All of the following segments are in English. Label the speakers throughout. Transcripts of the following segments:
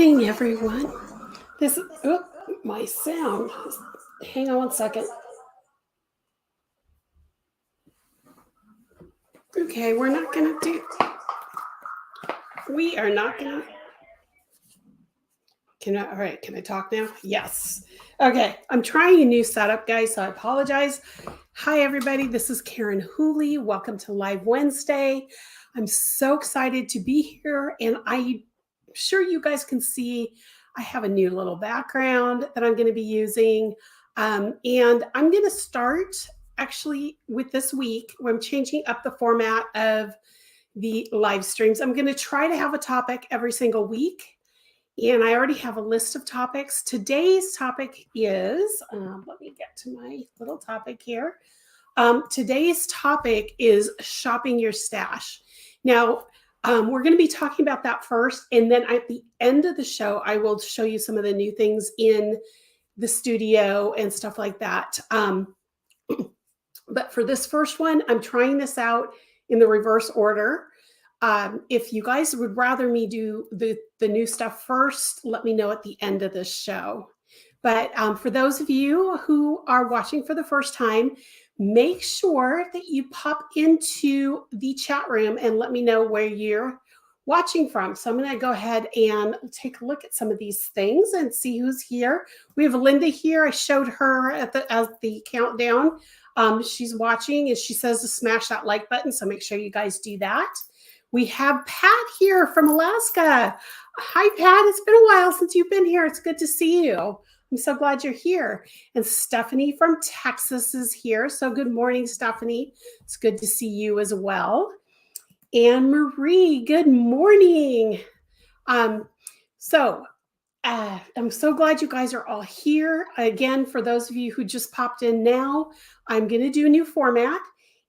Speaker 1: morning, everyone. This is my sound. Hang on one second. Okay, we are not going to. All right, can I talk now? Yes. Okay, I'm trying a new setup, guys, so I apologize. Hi, everybody. This is Karen Hooley. Welcome to Live Wednesday. I'm so excited to be here, and I'm sure you guys can see I have a new little background that I'm going to be using. And I'm going to start actually with this week where I'm changing up the format of the live streams. I'm going to try to have a topic every single week. And I already have a list of topics. Today's topic is, let me get to my little topic here. Today's topic is shopping your stash. Now, we're going to be talking about that first. And then at the end of the show, I will show you some of the new things in the studio and stuff like that. But for this first one, I'm trying this out in the reverse order. If you guys would rather me do the new stuff first, let me know at the end of this show. But for those of you who are watching for the first time, make sure that you pop into the chat room and let me know where you're watching from. So I'm going to go ahead and take a look at some of these things and see who's here. We have Linda here. I showed her as the countdown. She's watching and she says to smash that like button. So make sure you guys do that. We have Pat here from Alaska. Hi, Pat. It's been a while since you've been here. It's good to see you. I'm so glad you're here. And Stephanie from Texas is here. So good morning, Stephanie. It's good to see you as well. Anne Marie, good morning. I'm so glad you guys are all here. Again, for those of you who just popped in now, I'm going to do a new format.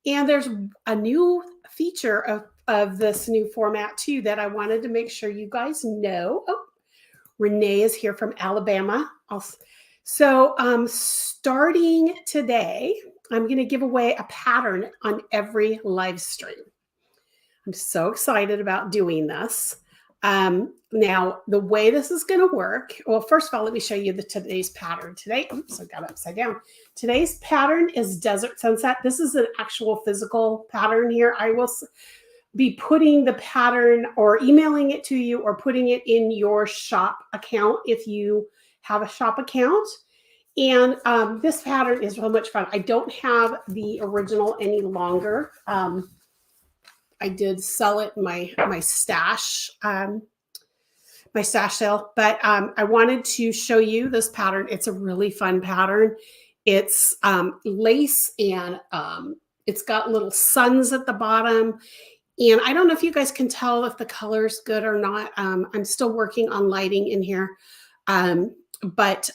Speaker 1: And there's a new feature of this new format too that I wanted to make sure you guys know. Oh, Renee is here from Alabama. So starting today, I'm going to give away a pattern on every live stream. I'm so excited about doing this. Now, the way this is going to work, well, first of all, let me show you today's pattern. Today, oops, I got it upside down. Today's pattern is Desert Sunset. This is an actual physical pattern here. I will be putting the pattern or emailing it to you or putting it in your shop account if you have a shop account. And this pattern is so much fun. I don't have the original any longer. I did sell it in my stash, my stash sale, but I wanted to show you this pattern. It's a really fun pattern. It's lace and it's got little suns at the bottom. And I don't know if you guys can tell if the color's good or not. I'm still working on lighting in here. But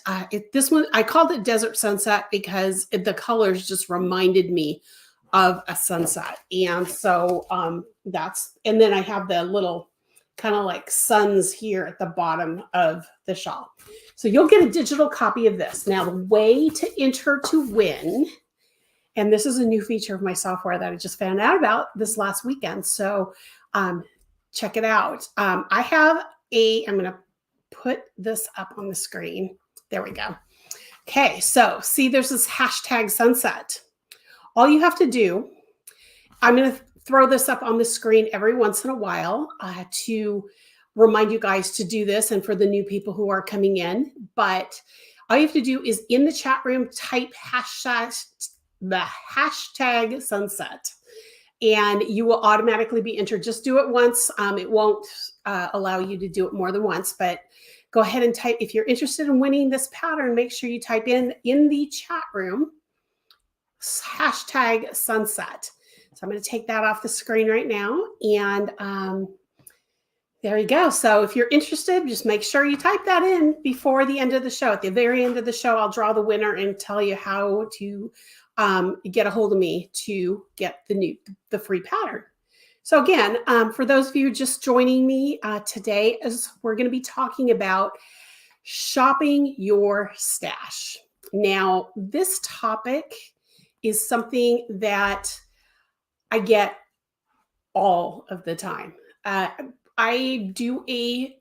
Speaker 1: this one, I called it Desert Sunset because the colors just reminded me of a sunset. And so and then I have the little kind of like suns here at the bottom of the shawl. So you'll get a digital copy of this. Now, the way to enter to win, and this is a new feature of my software that I just found out about this last weekend. So check it out. I'm going to put this up on the screen. There we go. Okay, so see, there's this hashtag sunset. All you have to do, I'm going to throw this up on the screen every once in a while to remind you guys to do this and for the new people who are coming in. But all you have to do is in the chat room, type the hashtag sunset and you will automatically be entered. Just do it once. It won't allow you to do it more than once, but go ahead and type. If you're interested in winning this pattern, make sure you type in the chat room hashtag sunset. So I'm going to take that off the screen right now. And there you go. So if you're interested, just make sure you type that in before the end of the show. At the very end of the show, I'll draw the winner and tell you how to get a hold of me to get the free pattern. So again, for those of you just joining me today, as we're going to be talking about shopping your stash. Now, this topic is something that I get all of the time. I do a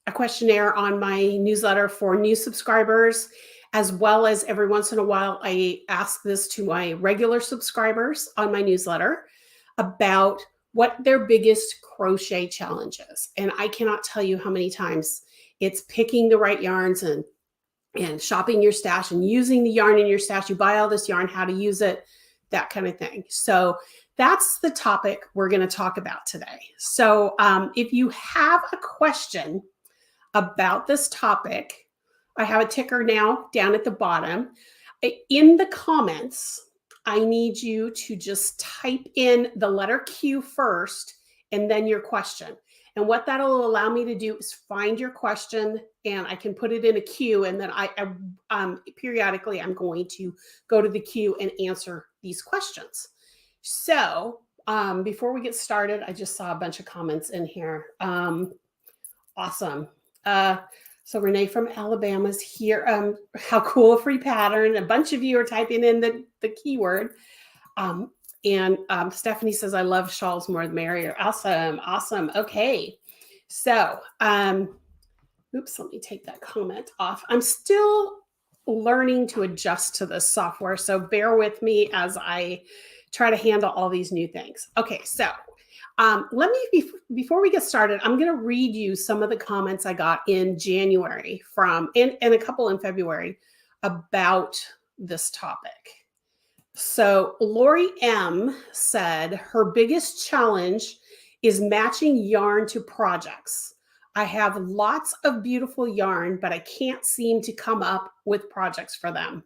Speaker 1: a questionnaire on my newsletter for new subscribers, as well as every once in a while, I ask this to my regular subscribers on my newsletter about what their biggest crochet challenge is. And I cannot tell you how many times it's picking the right yarns and shopping your stash and using the yarn in your stash. You buy all this yarn, how to use it, that kind of thing. So that's the topic we're going to talk about today. So if you have a question about this topic, I have a ticker now down at the bottom. In the comments, I need you to just type in the letter Q first and then your question. And what that'll allow me to do is find your question, and I can put it in a queue, and then I periodically I'm going to go to the queue and answer these questions. So before we get started, I just saw a bunch of comments in here. Awesome. So Renee from Alabama's here. How cool, free pattern. A bunch of you are typing in the keyword. And Stephanie says, I love shawls, more the merrier. Awesome. Awesome. Okay. So, oops, let me take that comment off. I'm still learning to adjust to this software, so bear with me as I try to handle all these new things. Okay. So before we get started, I'm going to read you some of the comments I got in January and a couple in February about this topic. So Lori M said her biggest challenge is matching yarn to projects. I have lots of beautiful yarn, but I can't seem to come up with projects for them.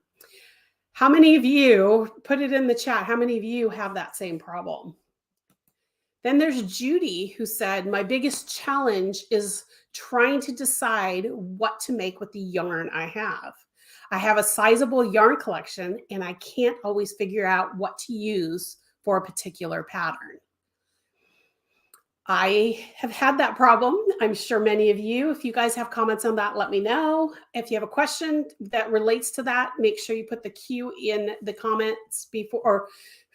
Speaker 1: How many of you, put it in the chat, how many of you have that same problem? Then there's Judy who said, my biggest challenge is trying to decide what to make with the yarn I have. I have a sizable yarn collection and I can't always figure out what to use for a particular pattern. I have had that problem. I'm sure many of you, if you guys have comments on that, let me know. If you have a question that relates to that, make sure you put the Q in the comments before, or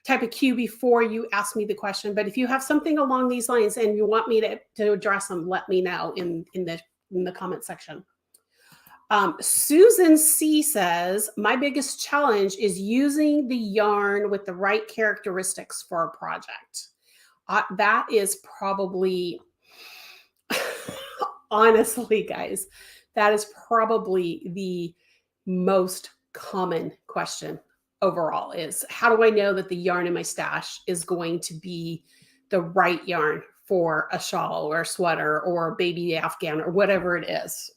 Speaker 1: type a Q before you ask me the question. But if you have something along these lines and you want me to address them, let me know in the comment section. Susan C says, my biggest challenge is using the yarn with the right characteristics for a project. That is probably, honestly, guys, that is probably the most common question overall is, how do I know that the yarn in my stash is going to be the right yarn for a shawl or a sweater or a baby Afghan or whatever it is?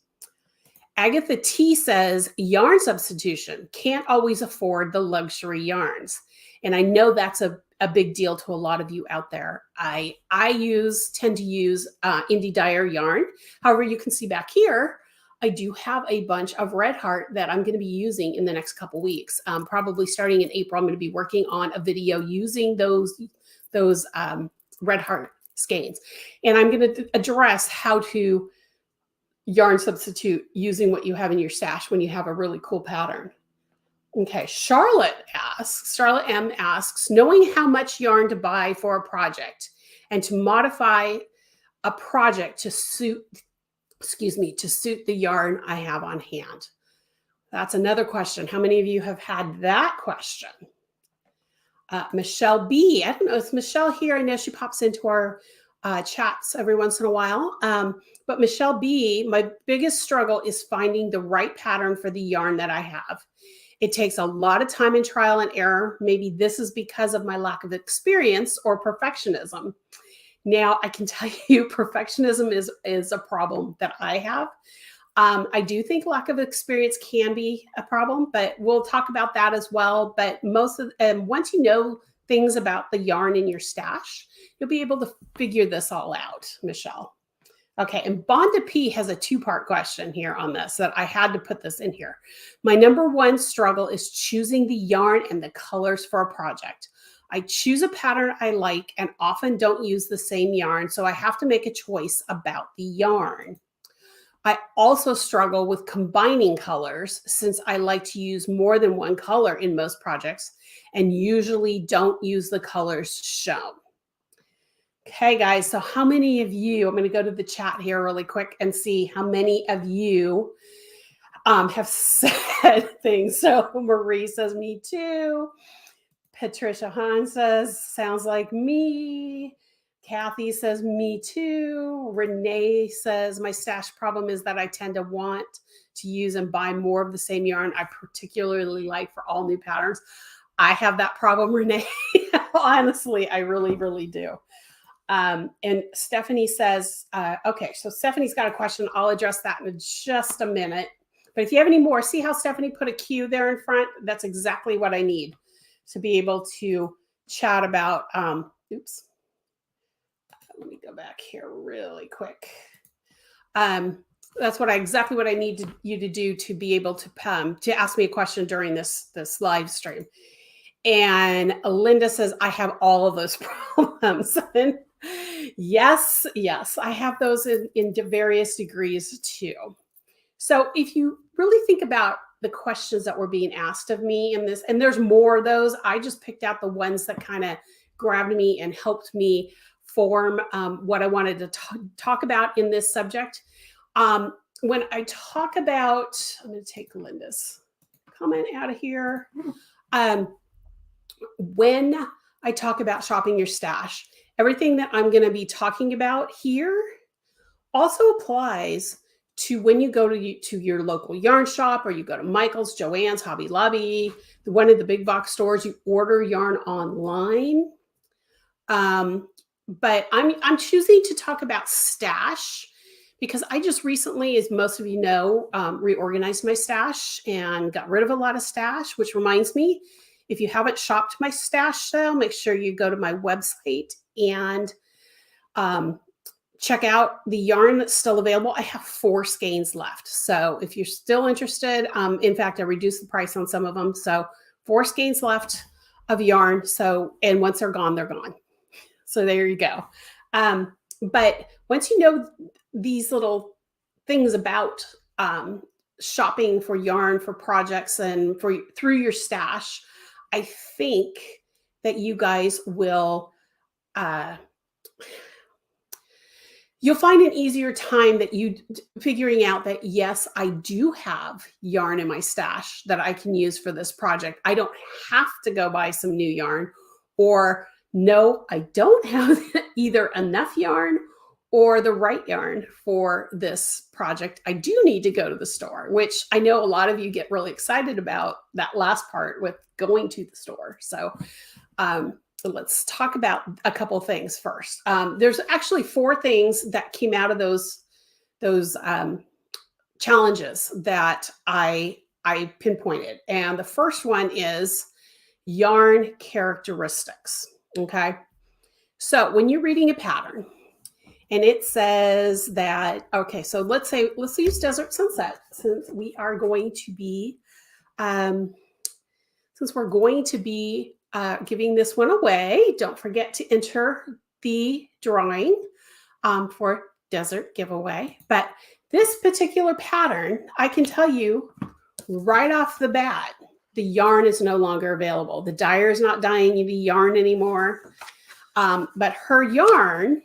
Speaker 1: Agatha T says, yarn substitution, can't always afford the luxury yarns. And I know that's a big deal to a lot of you out there. I tend to use Indie Dyer yarn. However, you can see back here, I do have a bunch of Red Heart that I'm going to be using in the next couple weeks. Probably starting in April, I'm going to be working on a video using those Red Heart skeins. And I'm going to address how to yarn substitute using what you have in your stash when you have a really cool pattern. Okay, Charlotte M asks, knowing how much yarn to buy for a project and to modify a project to suit the yarn I have on hand. That's another question. How many of you have had that question? Michelle B, I don't know, is Michelle here? I know she pops into our chats every once in a while. But Michelle B, my biggest struggle is finding the right pattern for the yarn that I have. It takes a lot of time and trial and error. Maybe this is because of my lack of experience or perfectionism. Now, I can tell you
Speaker 2: perfectionism is a problem that I have. I do think lack of experience can be a problem, but we'll talk about that as well. But once you know things about the yarn in your stash, you'll be able to figure this all out, Michelle. Okay, and Bonda P has a two-part question here on this that I had to put this in here. My number one struggle is choosing the yarn and the colors for a project. I choose a pattern I like and often don't use the same yarn, so I have to make a choice about the yarn. I also struggle with combining colors since I like to use more than one color in most projects and usually don't use the colors shown. Okay, guys. So how many of you, I'm going to go to the chat here really quick and see how many of you have said things. So Marie says, me too. Patricia Hahn says, sounds like me. Kathy says, me too. Renee says, my stash problem is that I tend to want to use and buy more of the same yarn I particularly like for all new patterns. I have that problem, Renee. Honestly, I really, really do. And Stephanie says, okay, so Stephanie's got a question. I'll address that in just a minute. But if you have any more, see how Stephanie put a Q there in front? That's exactly what I need to be able to chat about. Oops. Let me go back here really quick. That's exactly what I need you to do to be able to ask me a question during this live stream. And Linda says, I have all of those problems. And yes, I have those in various degrees too. So if you really think about the questions that were being asked of me in this, and there's more of those, I just picked out the ones that kind of grabbed me and helped me form what I wanted to talk about in this subject. When I talk about, I'm going to take Linda's comment out of here. When I talk about shopping your stash, everything that I'm going to be talking about here also applies to when you go to your local yarn shop, or you go to Michael's, Joann's, Hobby Lobby, one of the big box stores. You order yarn online. But I'm choosing to talk about stash because I just recently, as most of you know, reorganized my stash and got rid of a lot of stash, which reminds me, if you haven't shopped my stash sale, make sure you go to my website and check out the yarn that's still available. I have 4 skeins left. So if you're still interested, in fact, I reduced the price on some of them. So 4 skeins left of yarn. So, and once they're gone, they're gone. So there you go. But once you know these little things about shopping for yarn for projects and through your stash, I think that you guys will you'll find an easier time that you figuring out that, yes, I do have yarn in my stash that I can use for this project. I don't have to go buy some new yarn, or no, I don't have either enough yarn or the right yarn for this project. I do need to go to the store, which I know a lot of you get really excited about that last part with going to the store. So let's talk about a couple things first. There's actually 4 things that came out of those challenges that I pinpointed. And the first one is yarn characteristics. Okay. So when you're reading a pattern and it says that, okay, so let's use Desert Sunset, since we are going to be, giving this one away. Don't forget to enter the drawing for Desert giveaway. But this particular pattern, I can tell you right off the bat, the yarn is no longer available. The dyer is not dyeing the yarn anymore. But her yarn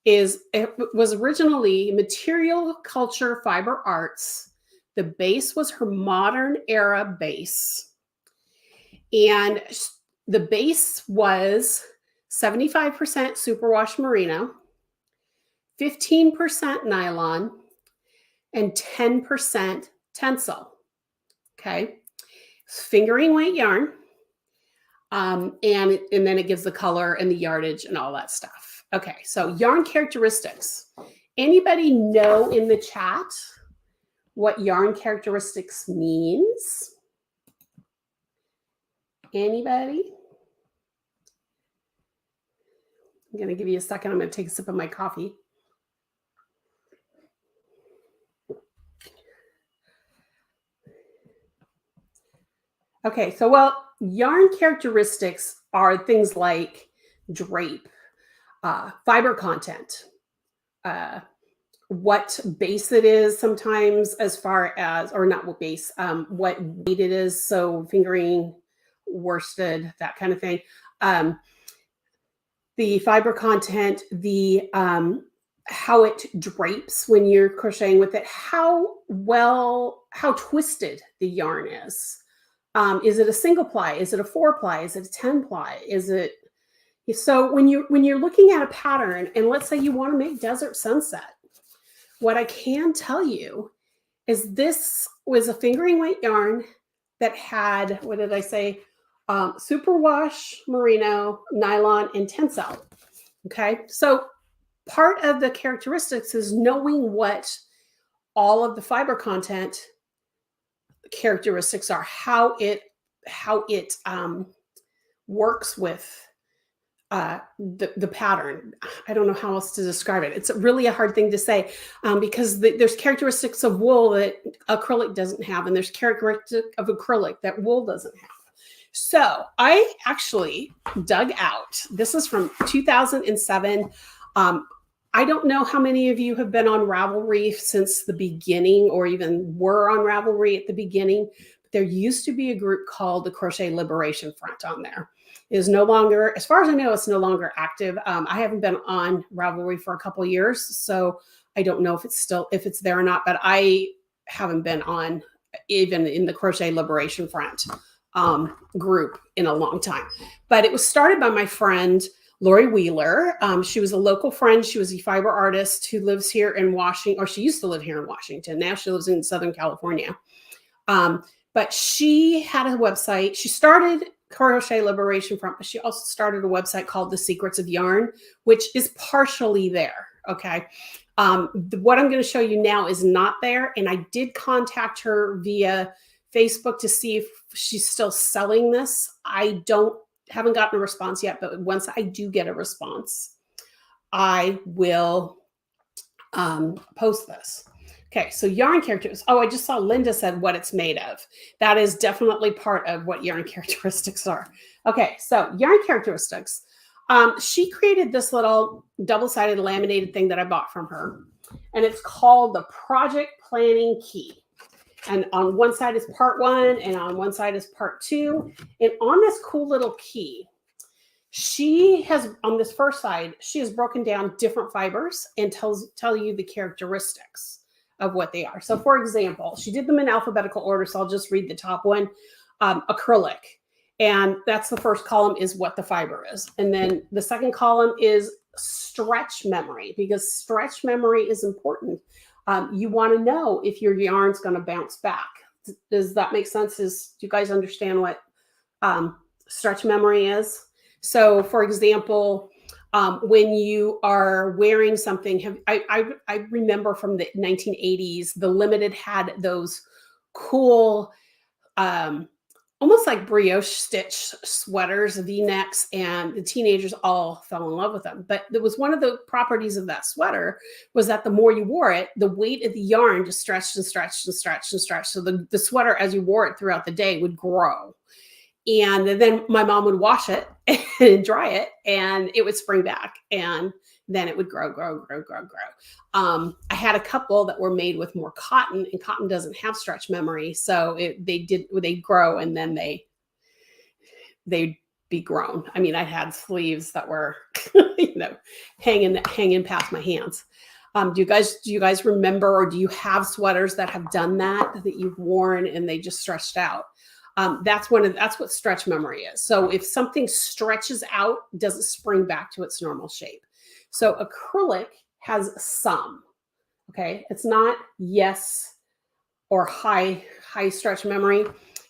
Speaker 2: was originally Material Culture Fiber Arts. The base was her modern era base. And the base was 75% superwash merino, 15% nylon, and 10% tencel. Okay. Fingering weight yarn. And then it gives the color and the yardage and all that stuff. Okay, so yarn characteristics. Anybody know in the chat what yarn characteristics means? Anybody? I'm going to give you a second. I'm going to take a sip of my coffee. Okay, so yarn characteristics are things like drape, fiber content, what base it is sometimes, as far as, or not what base, what weight it is. So fingering, worsted, that kind of thing.
Speaker 1: the fiber content, the how it drapes when you're crocheting with it, how twisted the yarn is. Is it a single ply? Is it a 4-ply? Is it a 10-ply? Is it so when you're looking at a pattern, and let's say you want to make desert sunset, what I can tell you is this was a fingering weight yarn that had, what did I say? Superwash, merino, nylon, and Tencel. Okay, so part of the characteristics is knowing what all of the fiber content characteristics are, how it works with the pattern. I don't know how else to describe it. It's really a hard thing to say because there's characteristics of wool that acrylic doesn't have, and there's characteristics of acrylic that wool doesn't have. So I actually dug out, this is from 2007. I don't know how many of you have been on Ravelry since the beginning, or even were on Ravelry at the beginning. But there used to be a group called the Crochet Liberation Front on there. It is no longer, as far as I know, it's no longer active. I haven't been on Ravelry for a couple of years, so I don't know if it's there or not, but I haven't been on even in the Crochet Liberation Front group in a long time. But it was started by my friend, Lori Wheeler. She was a local friend. She was a fiber artist who lives here in Washington, or she used to live here in Washington. Now she lives in Southern California. But she had a website. She started Crochet Liberation Front, but she also started a website called The Secrets of Yarn, which is partially there. Okay. What I'm going to show you now is not there. And I did contact her via Facebook to see if she's still selling this. Haven't gotten a response yet, but once I do get a response, I will post this. Okay, so yarn characteristics. Oh, I just saw Linda said what it's made of. That is definitely part of what yarn characteristics are. Okay, so yarn characteristics. She created this little double-sided laminated thing that I bought from her, and it's called the Project Planning Key. And on one side is part 1, and on one side is part 2. And on this cool little key, she has, on this first side, she has broken down different fibers and tell you the characteristics of what they are. So for example, she did them in alphabetical order. So I'll just read the top one, acrylic. And that's the first column is what the fiber is. And then the second column is stretch memory, because stretch memory is important. You want to know if your yarn's going to bounce back. Does that make sense? Do you guys understand what stretch memory is? So for example, when you are wearing something, I remember from the 1980s, the Limited had those cool, almost like brioche stitch sweaters, V-necks, and the teenagers all fell in love with them. But there was one of the properties of that sweater was that the more you wore it, the weight of the yarn just stretched and stretched and stretched and stretched. So the sweater, as you wore it throughout the day, would grow. And then my mom would wash it and dry it, and it would spring back, and then it would grow. I had a couple that were made with more cotton, and cotton doesn't have stretch memory, so they grow, and then they'd be grown. I mean, I had sleeves that were, hanging past my hands. Do you guys remember, or do you have sweaters that have done that you've worn and they just stretched out? That's what stretch memory is. So if something stretches out, it doesn't spring back to its normal shape. So acrylic has some, okay? It's not yes or high stretch memory,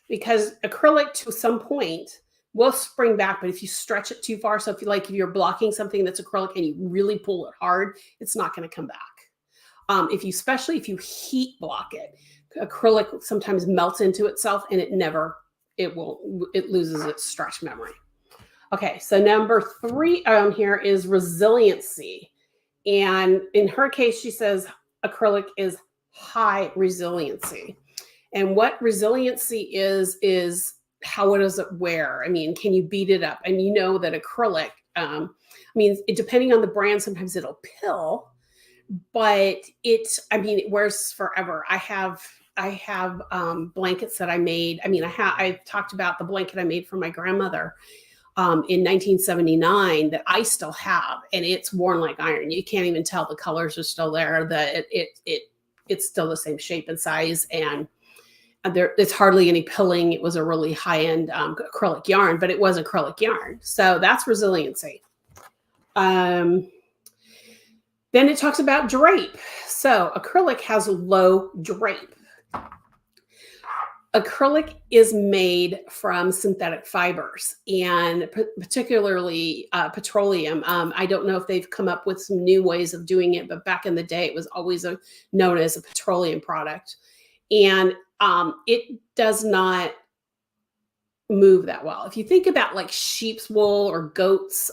Speaker 1: because acrylic to some point will spring back, but if you stretch it too far, so if you're blocking something that's acrylic and you really pull it hard, it's not going to come back. Especially if you heat block it, acrylic sometimes melts into itself and it loses its stretch memory. Okay, so number 3 here is resiliency. And in her case, she says acrylic is high resiliency. And what resiliency is how does it wear? I mean, can you beat it up? And you know that acrylic, depending on the brand, sometimes it'll pill, but it wears forever. I have blankets that I made. I've talked about the blanket I made for my grandmother.
Speaker 2: in 1979 that I still have, and it's worn like iron. You can't even tell the colors are still there. It's still the same shape and size, and it's hardly any pilling. It was a really high-end acrylic yarn, but it was acrylic yarn. So that's resiliency. Then it talks about drape. So acrylic has low drape. Acrylic is made from synthetic fibers, and particularly petroleum. I don't know if they've come up with some new ways of doing it, but back in the day, it was always known as a petroleum product. And it does not move that well. If you think about like sheep's wool or goats'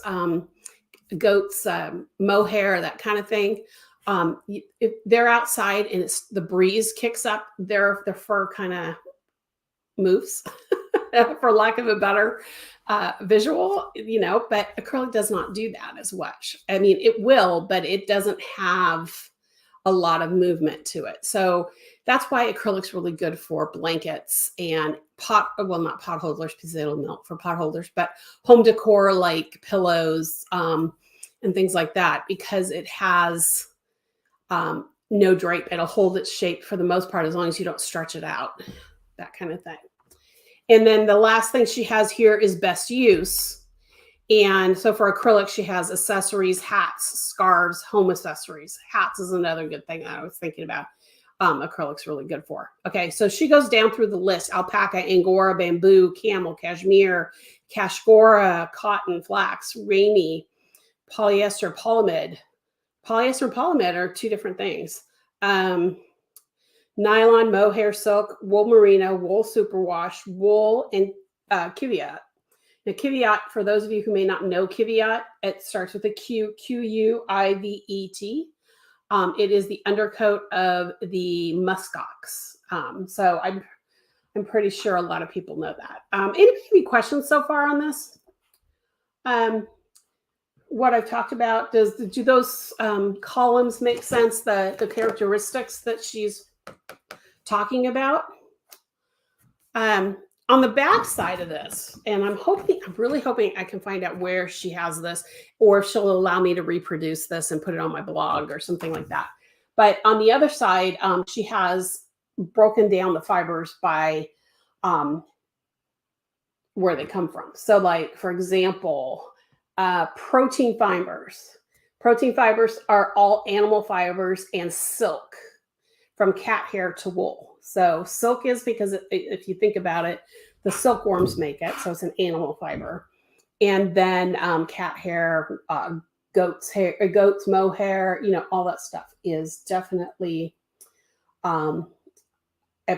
Speaker 2: mohair, that kind of thing, if they're outside and the breeze kicks up, their fur kind of moves, for lack of a better visual, but acrylic does not do that as much. I mean, it will, but it doesn't have a lot of movement to it. So that's why acrylic's really good for blankets and not pot holders because they don't melt for pot holders, but home decor like pillows and things like that, because it has no drape. It'll hold its shape for the most part as long as you don't stretch it out, that kind of thing. And then the last thing she has here is best use. And so for acrylic, she has accessories, hats, scarves, home accessories. Hats is another good thing that I was thinking about. Acrylic's really good for. Okay, so she goes down through the list: alpaca, angora, bamboo, camel, cashmere, cashgora, cotton, flax, rainy, polyester, polyamide. Polyester and polyamide are two different things. Nylon, mohair, silk, wool merino, wool superwash, wool, and kiviat. Now, kiviat, for those of you who may not know kiviat, it starts with a Q, Q-U-I-V-E-T. It is the undercoat of the muskox. So I'm pretty sure a lot of people know that. Any questions so far on this? What I've talked about, do those columns make sense? The characteristics that she's talking about? On the back side of this, and I'm really hoping I can find out where she has this, or if she'll allow me to reproduce this and put it on my blog or something like that. But on the other side, she has broken down the fibers by where they come from. So like, for example, protein fibers. Protein fibers are all animal fibers and silk, from cat hair to wool. So silk is because if you think about it, the silkworms make it. So it's an animal fiber. And then cat hair, goat's mohair, all that stuff is definitely a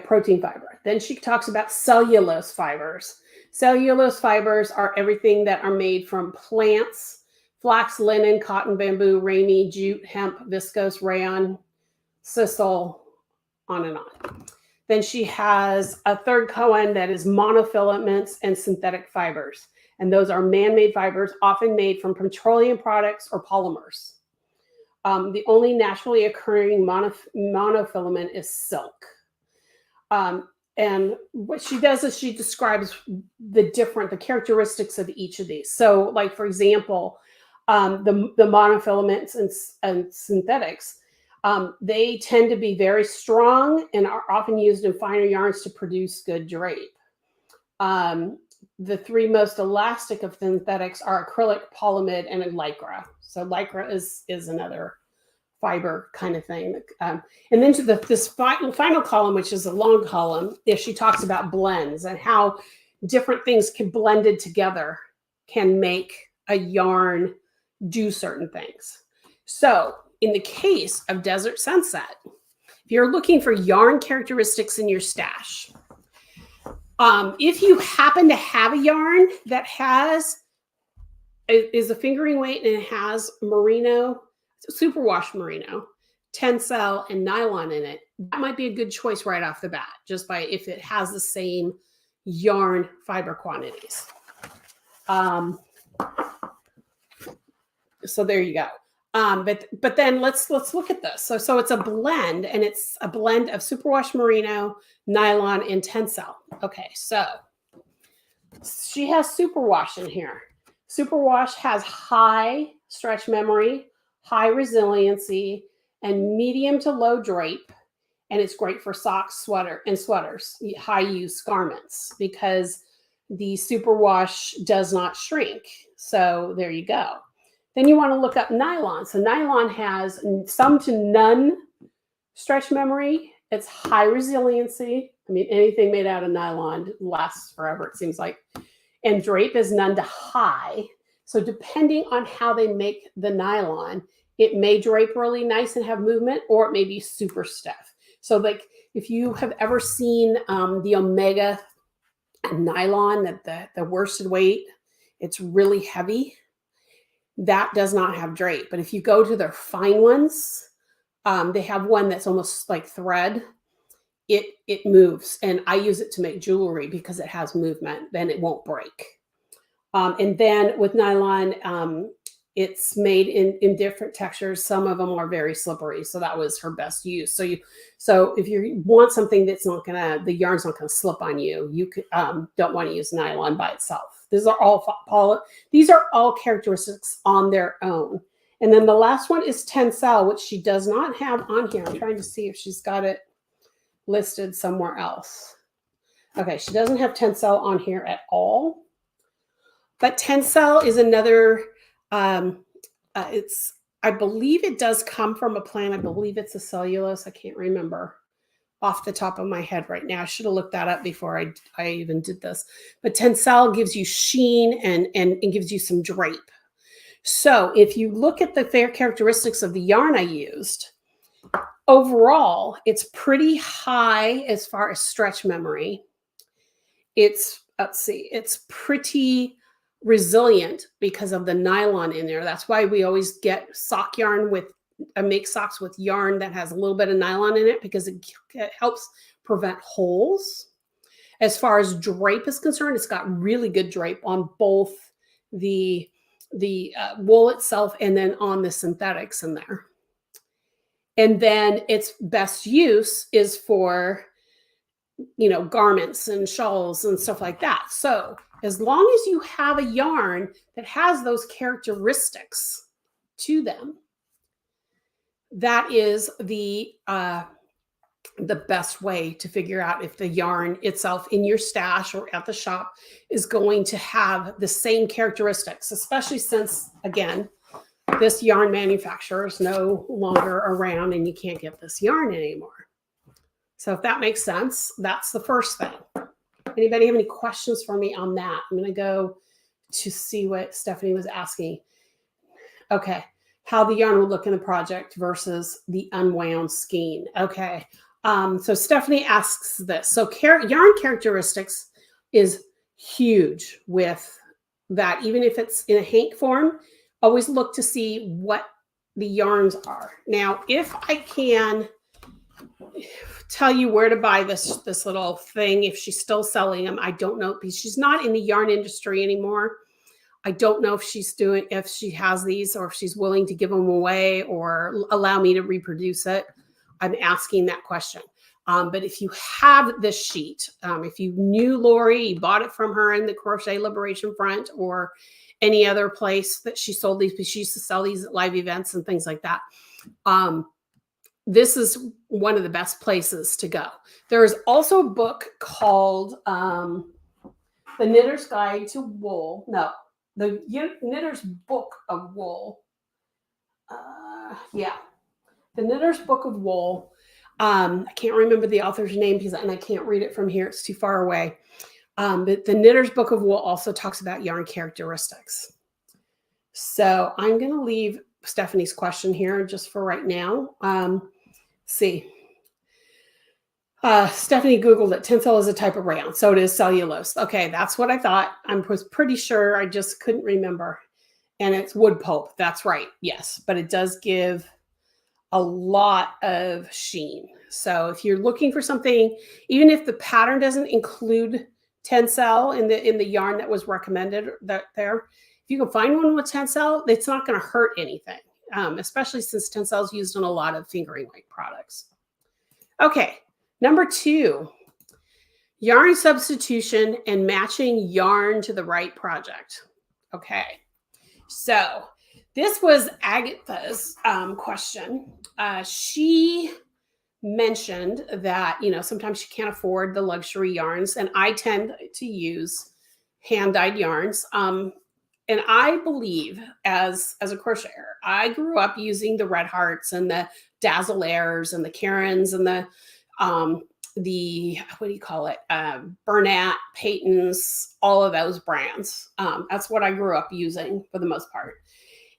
Speaker 2: protein fiber. Then she talks about cellulose fibers. Cellulose fibers are everything that are made from plants: flax, linen, cotton, bamboo, ramie, jute, hemp, viscose, rayon, sisal, on and on. Then she has a third koan that is monofilaments and synthetic fibers. And those are man-made fibers, often made from petroleum products or polymers. The only naturally occurring monofilament is silk. And what she does is she describes the characteristics of each of these. So like, for example, the monofilaments and synthetics, they tend to be very strong and are often used in finer yarns to produce good drape. The three most elastic of synthetics are acrylic, polyamide, and lycra. So lycra is another fiber kind of thing. And then to this final column, which is a long column, she talks about blends and how different things blended together can make a yarn do certain things. So in the case of Desert Sunset, if you're looking for yarn characteristics in your stash, if you happen to have a yarn that is a fingering weight and it has merino, superwash merino, tencel, and nylon in it, that might be a good choice right off the bat, just by if it has the same yarn fiber quantities. So there you go. But then let's look at this. So it's a blend, and it's a blend of superwash merino, nylon, and tencel. Okay, so she has superwash in here. Superwash has high stretch memory, high resiliency, and medium to low drape. And it's great for socks, sweaters, high use garments, because the superwash does not shrink. So there you go. Then you want to look up nylon. So nylon has some to none stretch memory. It's high resiliency. I mean, anything made out of nylon lasts forever, it seems like. And drape is none to high. So depending on how they make the nylon, it may drape really nice and have movement, or it may be super stiff. So like if you have ever seen the Omega nylon at the worsted weight, it's really heavy. That does not have drape. But if you go to their fine ones, they have one that's almost like thread. It moves, and I use it to make jewelry because it has movement, then it won't break. And then with nylon, it's made in different textures. Some of them are very slippery, so that was her best use. So if you want something that's not gonna, the yarn's not gonna slip on you, you could, don't want to use nylon by itself. These are all characteristics on their own. And then the last one is Tencel, which she does not have on here. I'm trying to see if she's got it listed somewhere else. Okay, she doesn't have Tencel on here at all. But Tencel is another, I believe it does come from a plant. I believe it's a cellulose. I can't remember off the top of my head right now. I should have looked that up before I even did this. But Tencel gives you sheen and gives you some drape. So if you look at the fair characteristics of the yarn I used, overall, it's pretty high as far as stretch memory. It's pretty resilient because of the nylon in there. That's why we always get sock yarn with, make socks with yarn that has a little bit of nylon in it, because it helps prevent holes. As far as drape is concerned, it's got really good drape on both the wool itself and then on the synthetics in there. And then its best use is for, you know, garments and shawls and stuff like that. So as long as you have a yarn that has those characteristics to them, that is the best way to figure out if the yarn itself in your stash or at the shop is going to have the same characteristics, especially since, again, this yarn manufacturer is no longer around and you can't get this yarn anymore. So if that makes sense, that's the first thing. Anybody have any questions for me on that? I'm going to go to see what Stephanie was asking. Okay. How the yarn would look in the project versus the unwound skein. Okay. So Stephanie asks this. So yarn characteristics is huge with that. Even if it's in a hank form, always look to see what the yarns are. Now, if I can tell you where to buy this little thing, if she's still selling them, I don't know, because she's not in the yarn industry anymore. I don't know if if she has these or if she's willing to give them away or allow me to reproduce it. I'm asking that question. But if you have this sheet, if you knew Lori, you bought it from her in the Crochet Liberation Front or any other place that she sold these, because she used to sell these at live events and things like that. This is one of the best places to go. There is also a book called The Knitter's Guide to Wool. No, The Knitter's Book of Wool. Yeah, The Knitter's Book of Wool. I can't remember the author's name and I can't read it from here. It's too far away. But the Knitter's Book of Wool also talks about yarn characteristics. So I'm going to leave Stephanie's question here just for right now. See. Stephanie Googled it. Tencel is a type of rayon. So it is cellulose. Okay, that's what I thought. I was pretty sure. I just couldn't remember. And it's wood pulp. That's right. Yes. But it does give a lot of sheen. So if you're looking for something, even if the pattern doesn't include Tencel in the yarn that was recommended there, if you can find one with Tencel, it's not going to hurt anything, especially since Tencel is used in a lot of fingering weight products. Okay, number 2, yarn substitution and matching yarn to the right project. Okay. So this was Agatha's question. She mentioned that, sometimes she can't afford the luxury yarns, and I tend to use hand-dyed yarns. And I believe as a crocheter, I grew up using the Red Hearts and the Dazzle Airs and the Karens and the what do you call it? Bernat, Peyton's, all of those brands. That's what I grew up using for the most part.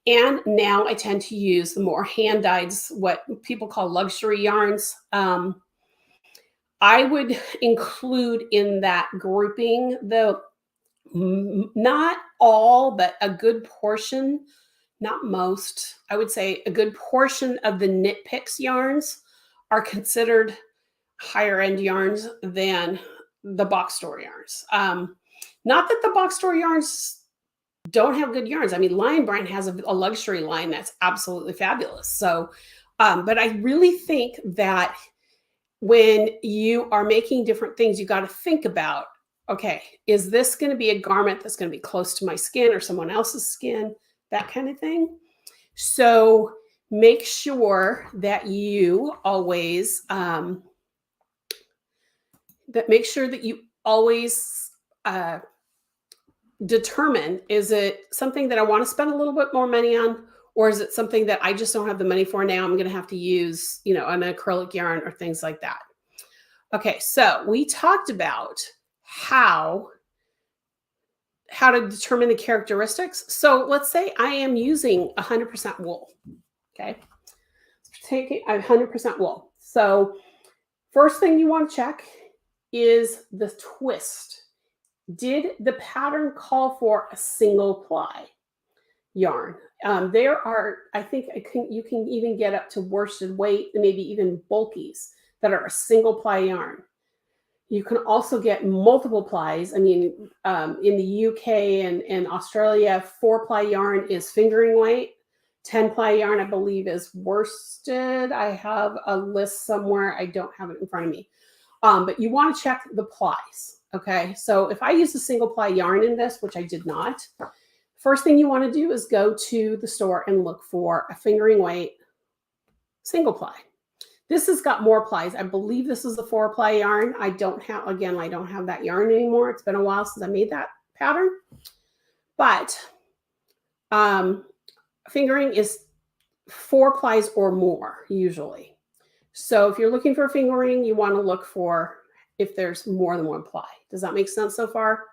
Speaker 2: And now I tend to use the more hand-dyed, what people call luxury yarns. I would include in that grouping not all, but a good portion, not most, I would say a good portion of the Knit Picks yarns are considered higher end yarns than the box store yarns. Not that the box store yarns don't have good yarns. I mean, Lion Brand has a luxury line that's absolutely fabulous. So, but I really think that when you are making different things, you got to think about, okay, is this going to be a garment that's going to be close to my skin or someone else's skin, that kind of thing. So make sure that you always determine, is it something that I want to spend a little bit more money on, or is it something that I just don't have the money for now? I'm going to have to use, an acrylic yarn or things like that. Okay, so we talked about how to determine the characteristics. So let's say I am using 100% wool. Okay, taking 100% wool. So first thing you want to check is the twist. Did the pattern call for a single ply yarn? There are, I think you can even get up to worsted weight, and maybe even bulkies that are a single ply yarn. You can also get multiple plies. I mean, in the UK and Australia, 4-ply yarn is fingering weight. 10-ply yarn, I believe, is worsted. I have a list somewhere. I don't have it in front of me. But you want to check the plies. Okay, so if I use a single ply yarn in this, which I did not, first thing you want to do is go to the store and look for a fingering weight single ply. This has got more plies. I believe this is the 4-ply yarn. I don't have that yarn anymore. It's been a while since I made that pattern. But fingering is 4 plies or more usually. So if you're looking for fingering, you want to look for if there's more than 1 ply. Does that make sense so far?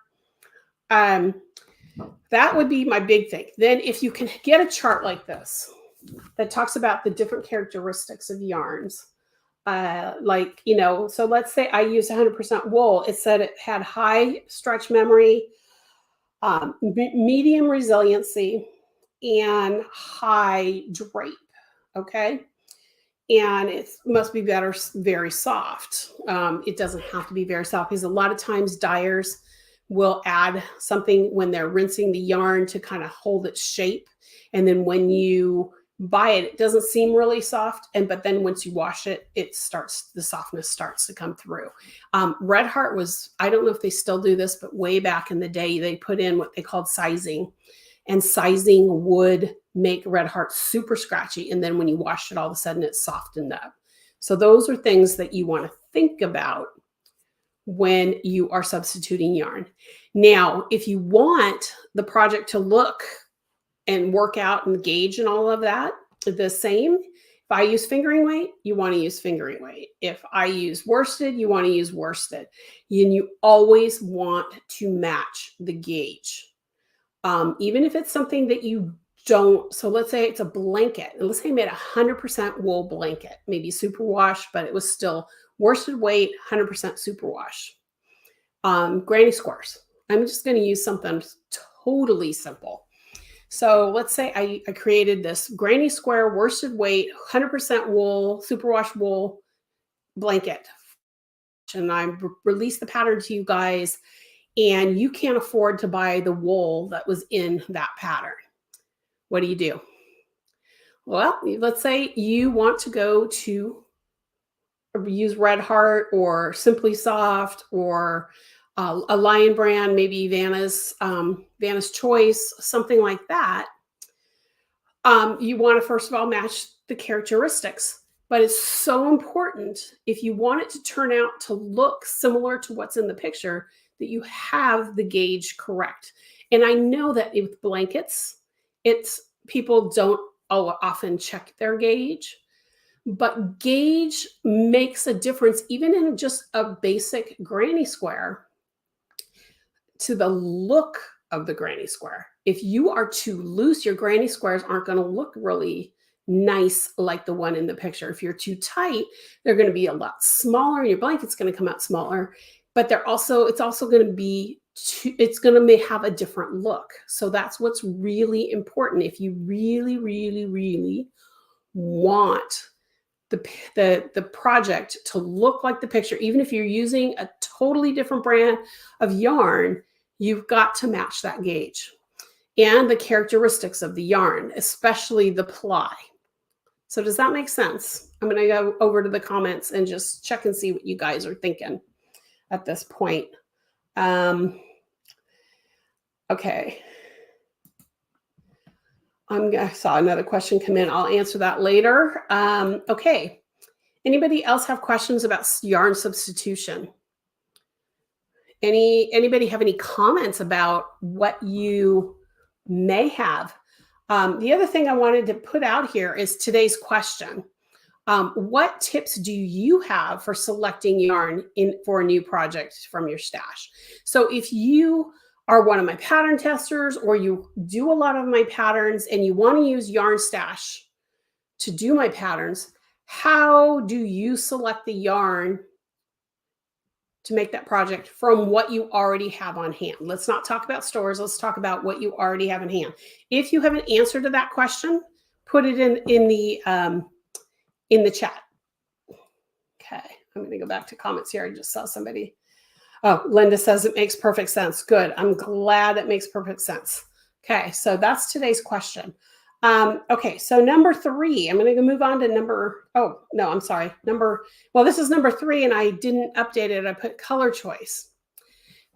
Speaker 2: That would be my big thing. Then if you can get a chart like this that talks about the different characteristics of yarns, so let's say I used 100% wool. It said it had high stretch memory, medium resiliency, and high drape. Okay. And it must be very soft. It doesn't have to be very soft, because a lot of times dyers will add something when they're rinsing the yarn to kind of hold its shape. And then when you buy it, it doesn't seem really soft. But then once you wash it, the softness starts to come through. Red Heart I don't know if they still do this, but way back in the day, they put in what they called sizing. And sizing would make Red Heart super scratchy. And then when you washed it, all of a sudden it softened up. So those are things that you want to think about when you are substituting yarn. Now, if you want the project to look and work out and gauge and all of that the same, if I use fingering weight, you want to use fingering weight. If I use worsted, you want to use worsted. And you always want to match the gauge. Even if it's something that you don't, so let's say it's a blanket, and let's say I made a 100% wool blanket, maybe superwash, but it was still worsted weight, 100% superwash. Granny squares. I'm just going to use something totally simple. So let's say I created this granny square worsted weight, 100% wool, superwash wool blanket. And I released the pattern to you guys, and you can't afford to buy the wool that was in that pattern. What do you do? Well, let's say you want to go to use Red Heart or Simply Soft or
Speaker 1: a Lion brand, maybe Vanna's Choice, something like that. You want to first of all match the characteristics, but it's so important if you want it to turn out to look similar to what's in the picture that you have the gauge correct. And I know that with blankets, people don't often check their gauge, but gauge makes a difference even in just a basic granny square to the look of the granny square. If you are too loose, your granny squares aren't going to look really nice like the one in the picture. If you're too tight, they're going to be a lot smaller and your blanket's going to come out smaller, but it's also going to be it's going to have a different look. So that's what's really important. If you really, really, really want the project to look like the picture, even if you're using a totally different brand of yarn, you've got to match that gauge and the characteristics of the yarn, especially the ply. So does that make sense? I'm going to go over to the comments and just check and see what you guys are thinking at this point. Okay. I saw another question come in. I'll answer that later. Okay. Anybody else have questions about yarn substitution? Anybody have any comments about what you may have? The other thing I wanted to put out here is today's question. What tips do you have for selecting yarn for a new project from your stash? So if you are one of my pattern testers or you do a lot of my patterns and you want to use Yarn Stash to do my patterns, how do you select the yarn to make that project from what you already have on hand? Let's not talk about stores. Let's talk about what you already have in hand. If you have an answer to that question, put it in the chat. Okay, I'm going to go back to comments here. I just saw somebody. Oh, Linda says it makes perfect sense. Good. I'm glad it makes perfect sense. Okay, so that's today's question. Okay, so number 3, I'm going to move on to this is number 3 and I didn't update it. I put color choice.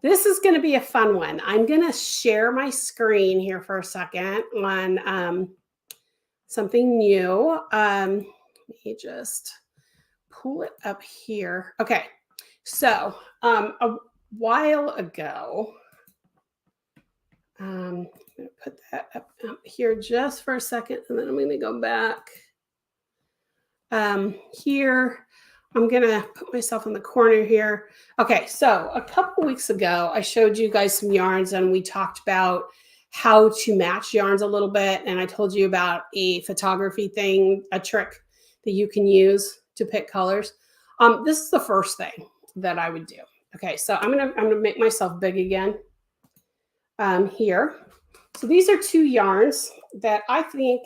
Speaker 1: This is going to be a fun one. I'm going to share my screen here for a second on something new. Let me just pull it up here. Okay, so a while ago, I'm going to put that up here just for a second, and then I'm going to go back here. I'm going to put myself in the corner here. Okay, so a couple weeks ago, I showed you guys some yarns, and we talked about how to match yarns a little bit, and I told you about a photography thing, a trick that you can use to pick colors. This is the first thing that I would do. Okay, so I'm gonna make myself big again here. So these are 2 yarns that I think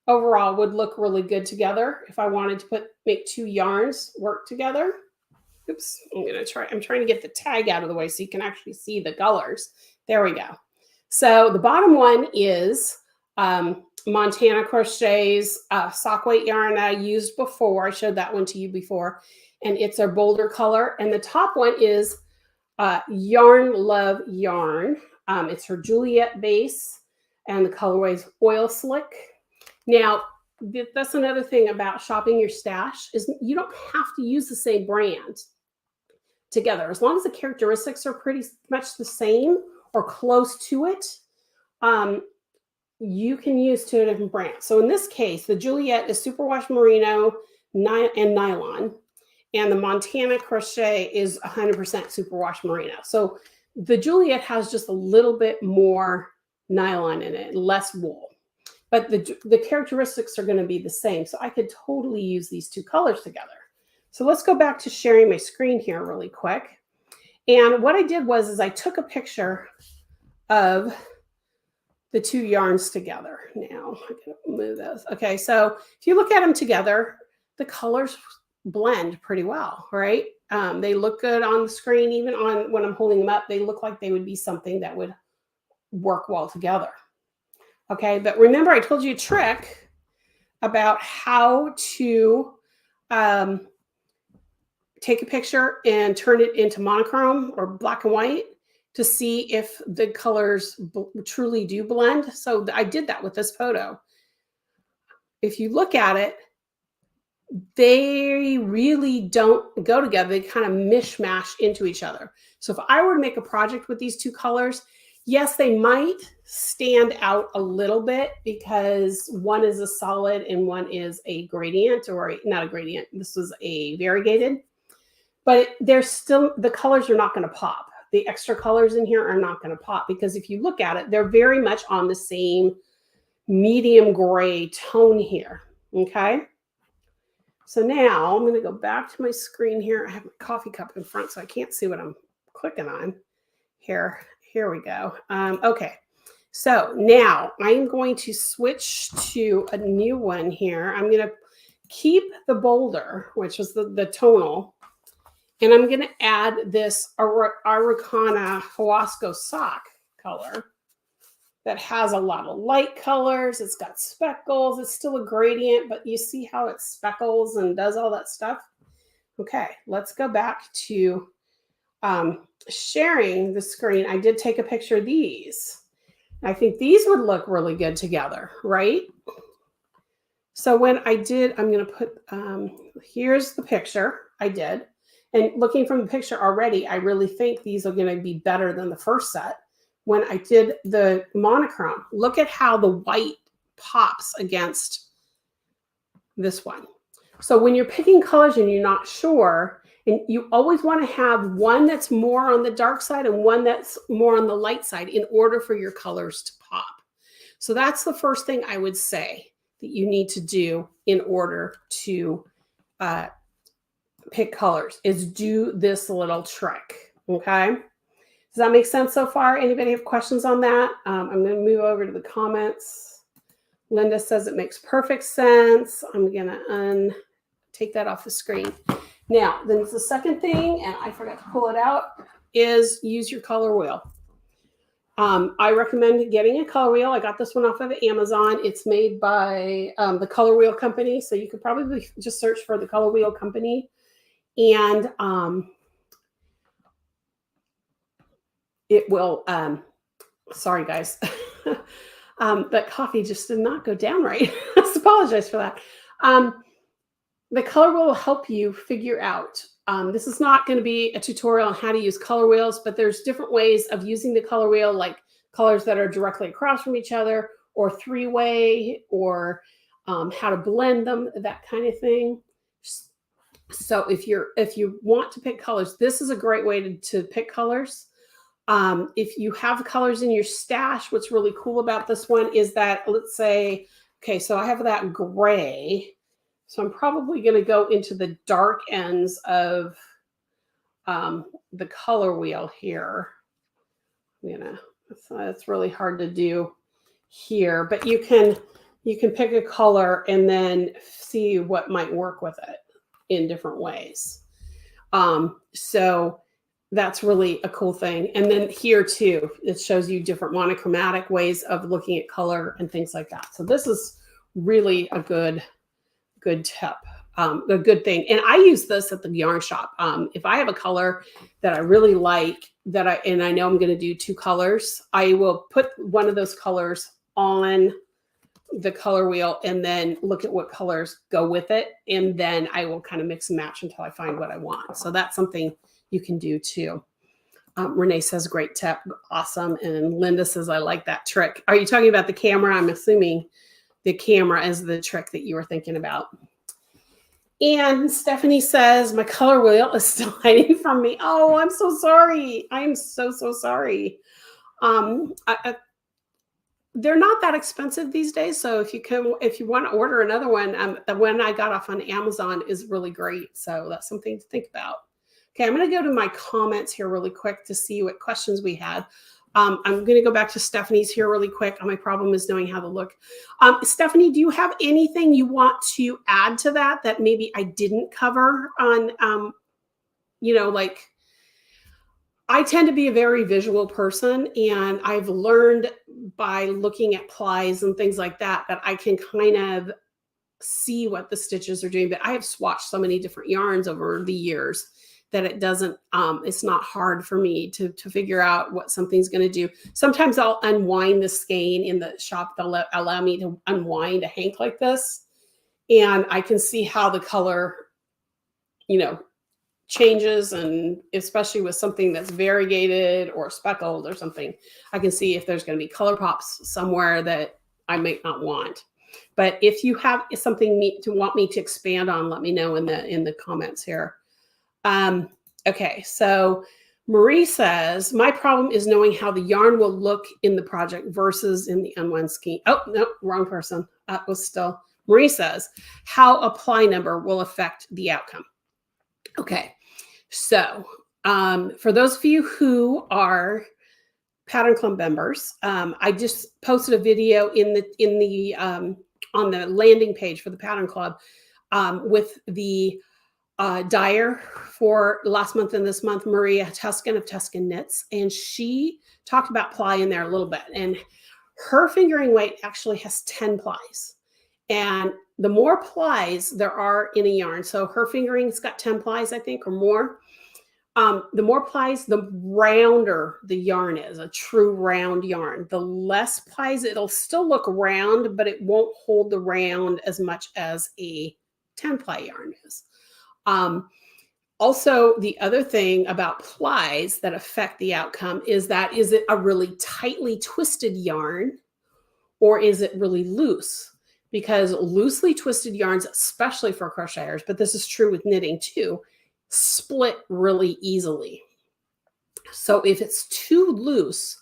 Speaker 1: overall would look really good together if I wanted to make 2 yarns work together. Oops, I'm trying to get the tag out of the way so you can actually see the colors. There we go. So the bottom one is Montana Crochet's sock weight yarn that I used before. I showed that one to you before, and it's a bolder color. And the top one is Yarn Love Yarn. It's her Juliet base, and the colorway is Oil Slick. Now, that's another thing about shopping your stash is you don't have to use the same brand together. As long as the characteristics are pretty much the same or close to it, you can use 2 different brands. So in this case, the Juliet is superwash merino and nylon, and the Montana Crochet is 100% superwash merino. So the Juliet has just a little bit more nylon in it, less wool, but the characteristics are going to be the same. So I could totally use these 2 colors together. So let's go back to sharing my screen here really quick. And what I did was I took a picture of the 2 yarns together. Now I can move those. Okay, so if you look at them together, the colors blend pretty well, right? They look good on the screen. Even on when I'm holding them up, they look like they would be something that would work well together. Okay, but remember I told you a trick about how to
Speaker 2: take a picture and turn it into monochrome or black and white to see if the colors truly do blend. So I did that with this photo. If you look at it, they really don't go together. They kind of mishmash into each other. So if I were to make a project with these two colors, yes, they might stand out a little bit because one is a solid and one is a gradient, or not a gradient. This is a variegated, but they're still, the colors are not going to pop. The extra colors in here are not going to pop because if you look at it, they're very much on the same medium gray tone here. Okay. So now I'm going to go back to my screen here. I have my coffee cup in front, so I can't see what I'm clicking on here. Here we go. Okay. So now I'm going to switch to a new one here. I'm going to keep the boulder, which is the tonal, and I'm going to add this Araucana Huasco sock color that has a lot of light colors. It's got speckles. It's still a gradient, but you see how it speckles and does all that stuff? Okay, let's go back to sharing the screen. I did take a picture of these. I think these would look really good together, right? So when I did, I'm going to put, here's the picture I did. And looking from the picture already, I really think these are going to be better than the first set. When I did the monochrome, look at how the white pops against this one. So when you're picking colors and you're not sure, and you always want to have one that's more on the dark side and one that's more on the light side in order for your colors to pop. So that's the first thing I would say that you need to do in order to pick colors is do this little trick, okay? Does that make sense so far? Anybody have questions on that? I'm going to move over to the comments. Linda says it makes perfect sense. I'm going to take that off the screen. Now, then the second thing, and I forgot to pull it out, is use your color wheel. I recommend getting a color wheel. I got this one off of Amazon. It's made by the Color Wheel Company. So you could probably just search for the Color Wheel Company. And it will, sorry guys, that coffee just did not go down right. I apologize for that. The color wheel will help you figure out, this is not going to be a tutorial on how to use color wheels, but there's different ways of using the color wheel, like colors that are directly across from each other, or three-way, or how to blend them, that kind of thing. So if you want to pick colors, this is a great way to pick colors. If you have colors in your stash, what's really cool about this one is that, let's say, okay, so I have that gray. So I'm probably going to go into the dark ends of the color wheel here. It's really hard to do here, but you can pick a color and then see what might work with it in different ways. So that's really a cool thing. And then here too, it shows you different monochromatic ways of looking at color and things like that. So this is really a good tip, a good thing. And I use this at the yarn shop. If I have a color that I really like and I know I'm going to do two colors, I will put one of those colors on the color wheel and then look at what colors go with it. And then I will kind of mix and match until I find what I want. So that's something you can do too. Renee says, great tip. Awesome. And Linda says, I like that trick. Are you talking about the camera? I'm assuming the camera is the trick that you were thinking about. And Stephanie says, my color wheel is still hiding from me. Oh, I'm so sorry. I'm so sorry. They're not that expensive these days. So if you want to order another one, the one I got off on Amazon is really great. So that's something to think about. Okay, I'm going to go to my comments here really quick to see what questions we had. I'm going to go back to Stephanie's here really quick. My problem is knowing how to look. Stephanie, do you have anything you want to add to that maybe I didn't cover on, like, I tend to be a very visual person, and I've learned by looking at plies and things like that I can kind of
Speaker 1: see what the stitches are doing. But I have swatched so many different yarns over the years that it doesn't, it's not hard for me to figure out what something's going to do. Sometimes I'll unwind the skein in the shop. They'll allow me to unwind a hank like this, and I can see how the color, you know, changes. And especially with something that's variegated or speckled or something, I can see if there's going to be color pops somewhere that I might not want. But if you have something to want me to expand on, let me know in the comments here. Okay, so Marie says, my problem is knowing how the yarn will look in the project versus in the unwound skein. Oh, no, wrong person. That was still, Marie says, how a ply number will affect the outcome. Okay, so for those of you who are Pattern Club members, I just posted a video on the landing page for the Pattern Club with the dyer for last month and this month, Maria Tuscan of Tuscan Knits, and she talked about ply in there a little bit. And her fingering weight actually has 10 plies, and the more plies there are in a yarn, so her fingering's got 10 plies, I think, or more. The more plies, the rounder the yarn is, a true round yarn. The less plies, it'll still look round, but it won't hold the round as much as a 10 ply yarn is. Also, the other thing about plies that affect the outcome is it a really tightly twisted yarn or is it really loose? Because loosely twisted yarns, especially for crocheters, but this is true with knitting too, split really easily. So if it's too loose,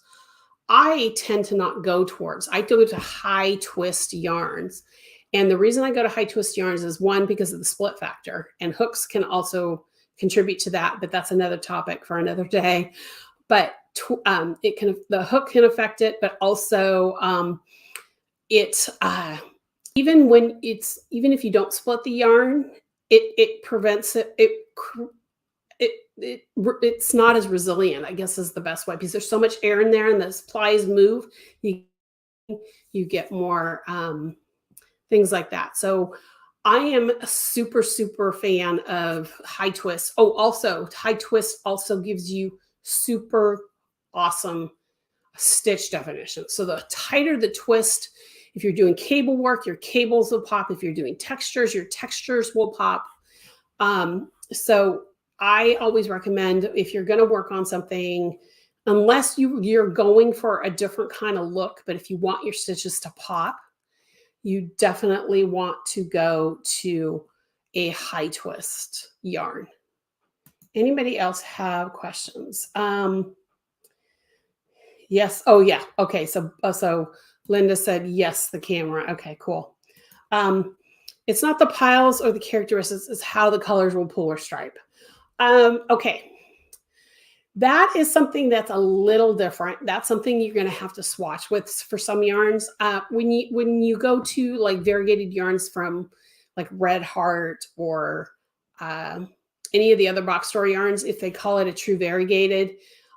Speaker 1: I tend to not go towards. I go to high twist yarns. And the reason I go to high twist yarns is, one, because of the split factor, and hooks can also contribute to that, but that's another topic for another day. But the hook can affect it, but also even if you don't split the yarn, it prevents it. It's not as resilient, I guess, is the best way, because there's so much air in there, and the plies move. You get more things like that. So I am a super, super fan of high twist. Oh, also high twist also gives you super awesome stitch definition. So the tighter the twist, if you're doing cable work, your cables will pop. If you're doing textures, your textures will pop. So I always recommend, if you're going to work on something, unless you're going for a different kind of look, but if you want your stitches to pop, you definitely want to go to a high twist yarn. Anybody else have questions? Yes. Oh, yeah. Okay. So Linda said, yes, the camera. Okay, cool. It's not the piles or the characteristics, it's how the colors will pull or stripe. Okay. That is something that's a little different. That's something you're going to have to swatch with for some yarns. When you go to like variegated yarns from like Red Heart or any of the other box store yarns, if they call it a true variegated,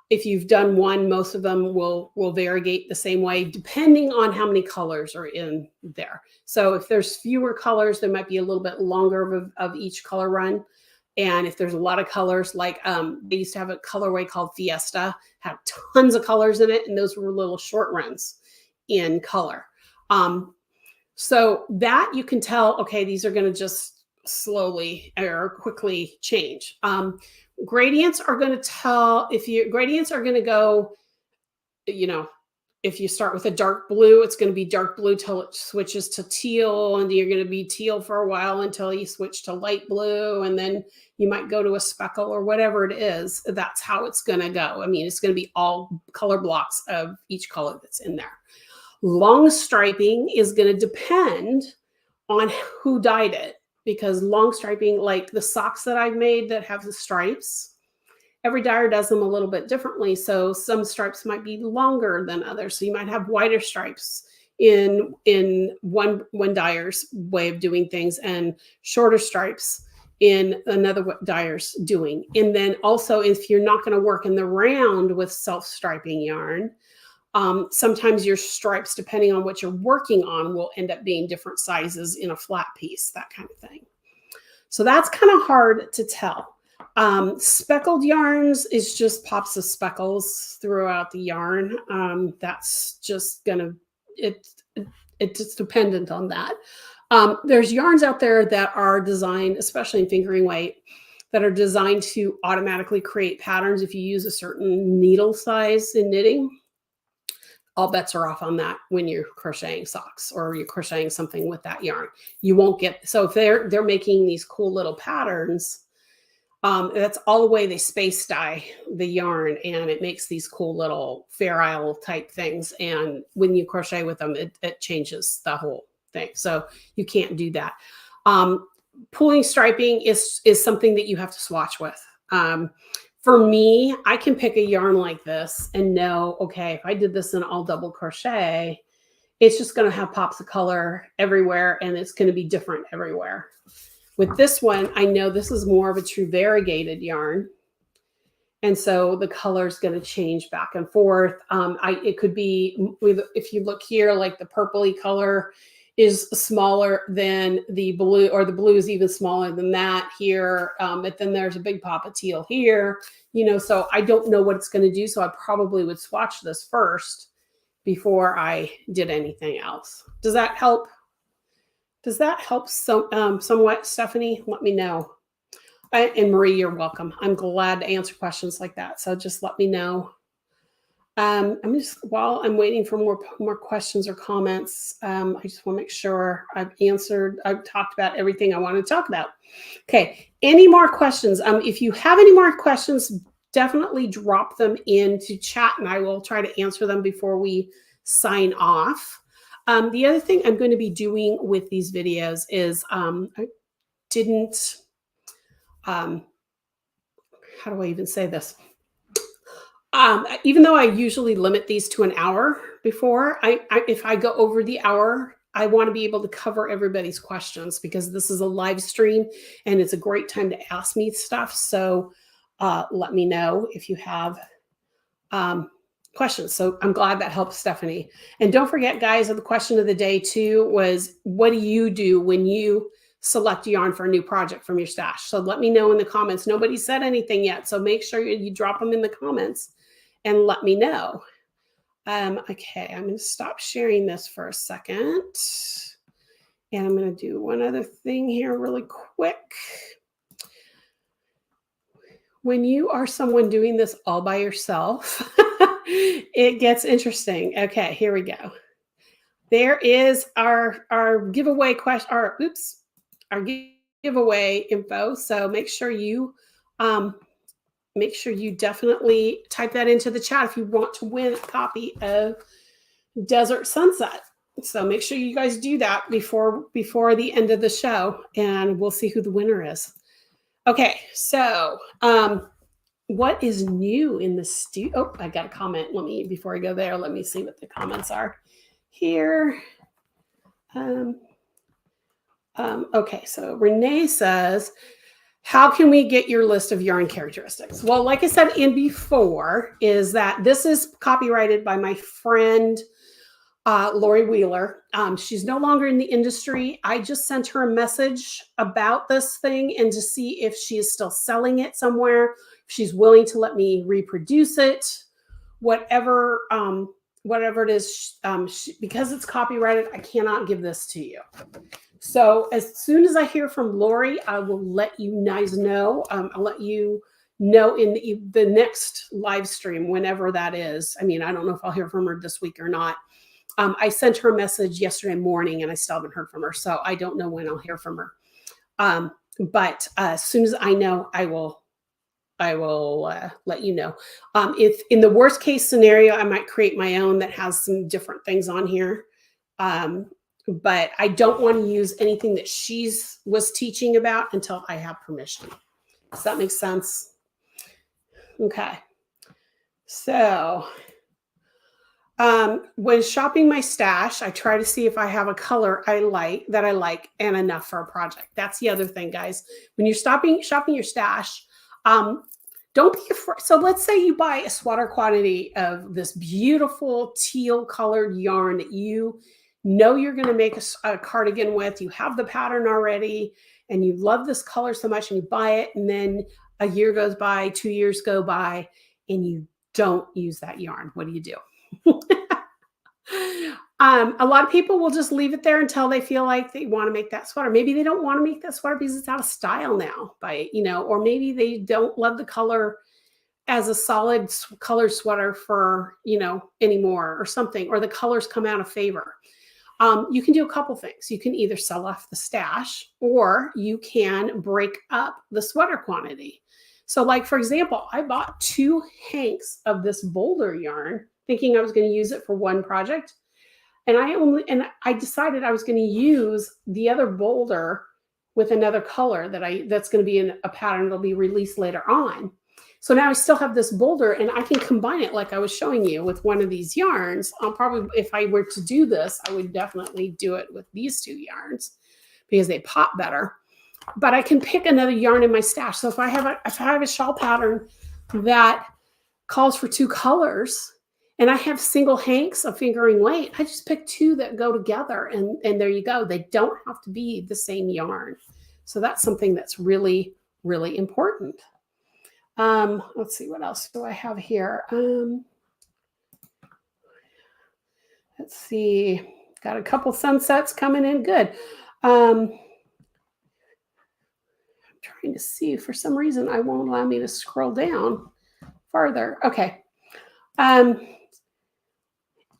Speaker 1: if you've done one, most of them will variegate the same way, depending on how many colors are in there. So if there's fewer colors, there might be a little bit longer of each color run. And if there's a lot of colors, like they used to have a colorway called Fiesta, had tons of colors in it, and those were little short runs in color. So that you can tell, okay, these are going to just slowly or quickly change. Gradients are going to tell, gradients are going to go, if you start with a dark blue, it's going to be dark blue till it switches to teal, and you're going to be teal for a while until you switch to light blue, and then you might go to a speckle or whatever it is. That's how it's going to go. I mean, it's going to be all color blocks of each color that's in there. Long striping is going to depend on who dyed it, because long striping, like the socks that I've made that have the stripes, every dyer does them a little bit differently. So some stripes might be longer than others. So you might have wider stripes in one dyer's way of doing things and shorter stripes in another dyer's doing. And then also, if you're not going to work in the round with self-striping yarn, Sometimes your stripes, depending on what you're working on, will end up being different sizes in a flat piece, that kind of thing. So that's kind of hard to tell. Speckled yarns is just pops of speckles throughout the yarn. That's just gonna, it's just dependent on that. There's yarns out there that are designed, especially in fingering weight, that are designed to automatically create patterns if you use a certain needle size in knitting. All bets are off on that when you're crocheting socks or you're crocheting something with that yarn. You won't get, so if they're making these cool little patterns, that's all the way they space dye the yarn, and it makes these cool little Fair Isle type things. And when you crochet with them, it changes the whole thing. So you can't do that. Pulling striping is something that you have to swatch with. For me, I can pick a yarn like this and know, okay, if I did this in all double crochet, it's just going to have pops of color everywhere, and it's going to be different everywhere. With this one, I know this is more of a true variegated yarn. And so the color is going to change back and forth. It could be, if you look here, like the purpley color is smaller than the blue, or the blue is even smaller than that here. But then there's a big pop of teal here, so I don't know what it's going to do. So I probably would swatch this first before I did anything else. Does that help? Does that help somewhat, Stephanie? Let me know. And Marie, you're welcome. I'm glad to answer questions like that. So just let me know. While I'm waiting for more questions or comments, I just want to make sure I've talked about everything I want to talk about. Okay, any more questions? If you have any more questions, definitely drop them into chat and I will try to answer them before we sign off. The other thing I'm going to be doing with these videos is how do I even say this? Even though I usually limit these to an hour before, if I go over the hour, I want to be able to cover everybody's questions, because this is a live stream and it's a great time to ask me stuff. So let me know if you have questions. So I'm glad that helps, Stephanie. And don't forget, guys, the question of the day too was, what do you do when you select yarn for a new project from your stash? So let me know in the comments. Nobody said anything yet, so make sure you drop them in the comments and let me know. Okay, I'm going to stop sharing this for a second. And I'm going to do one other thing here really quick. When you are someone doing this all by yourself, it gets interesting. Okay, here we go. There is our giveaway question, our giveaway info. So make sure you definitely type that into the chat if you want to win a copy of Desert Sunset. So make sure you guys do that before the end of the show, and we'll see who the winner is. Okay, so what is new in the studio? Oh, I got a comment. Before I go there, let me see what the comments are here. Okay, so Renee says, how can we get your list of yarn characteristics? Well, like I said before, is that this is copyrighted by my friend, Lori Wheeler. She's no longer in the industry. I just sent her a message about this thing and to see if she is still selling it somewhere, if she's willing to let me reproduce it, whatever it is. Because it's copyrighted, I cannot give this to you. So as soon as I hear from Lori, I will let you guys know. I'll let you know in the next live stream, whenever that is. I mean, I don't know if I'll hear from her this week or not. I sent her a message yesterday morning and I still haven't heard from her. So I don't know when I'll hear from her. But as soon as I know, I will let you know. If in the worst case scenario, I might create my own that has some different things on here. But I don't want to use anything that was teaching about until I have permission. Does that make sense? Okay. So when shopping my stash, I try to see if I have a color I like and enough for a project. That's the other thing, guys. When you're shopping your stash, Don't be afraid. So let's say you buy a sweater quantity of this beautiful teal colored yarn that you know you're going to make a cardigan with. You have the pattern already and you love this color so much and you buy it. And then a year goes by, 2 years go by, and you don't use that yarn. What do you do? A lot of people will just leave it there until they feel like they want to make that sweater. Maybe they don't want to make that sweater because it's out of style now, or maybe they don't love the color as a solid color sweater for, anymore or something, or the colors come out of favor. You can do a couple things. You can either sell off the stash or you can break up the sweater quantity. So like, for example, I bought 2 hanks of this boulder yarn thinking I was going to use it for one project. And I decided I was going to use the other boulder with another color that's going to be in a pattern that'll be released later on. So now I still have this boulder and I can combine it like I was showing you with one of these yarns. I'll probably, if I were to do this, I would definitely do it with these 2 yarns because they pop better. But I can pick another yarn in my stash. So if I have a shawl pattern that calls for 2 colors, and I have single hanks of fingering weight, I just pick 2 that go together and there you go. They don't have to be the same yarn. So that's something that's really, really important. Let's see, what else do I have here? Let's see, got a couple sunsets coming in, good. I'm trying to see, for some reason, I won't allow me to scroll down farther. Okay.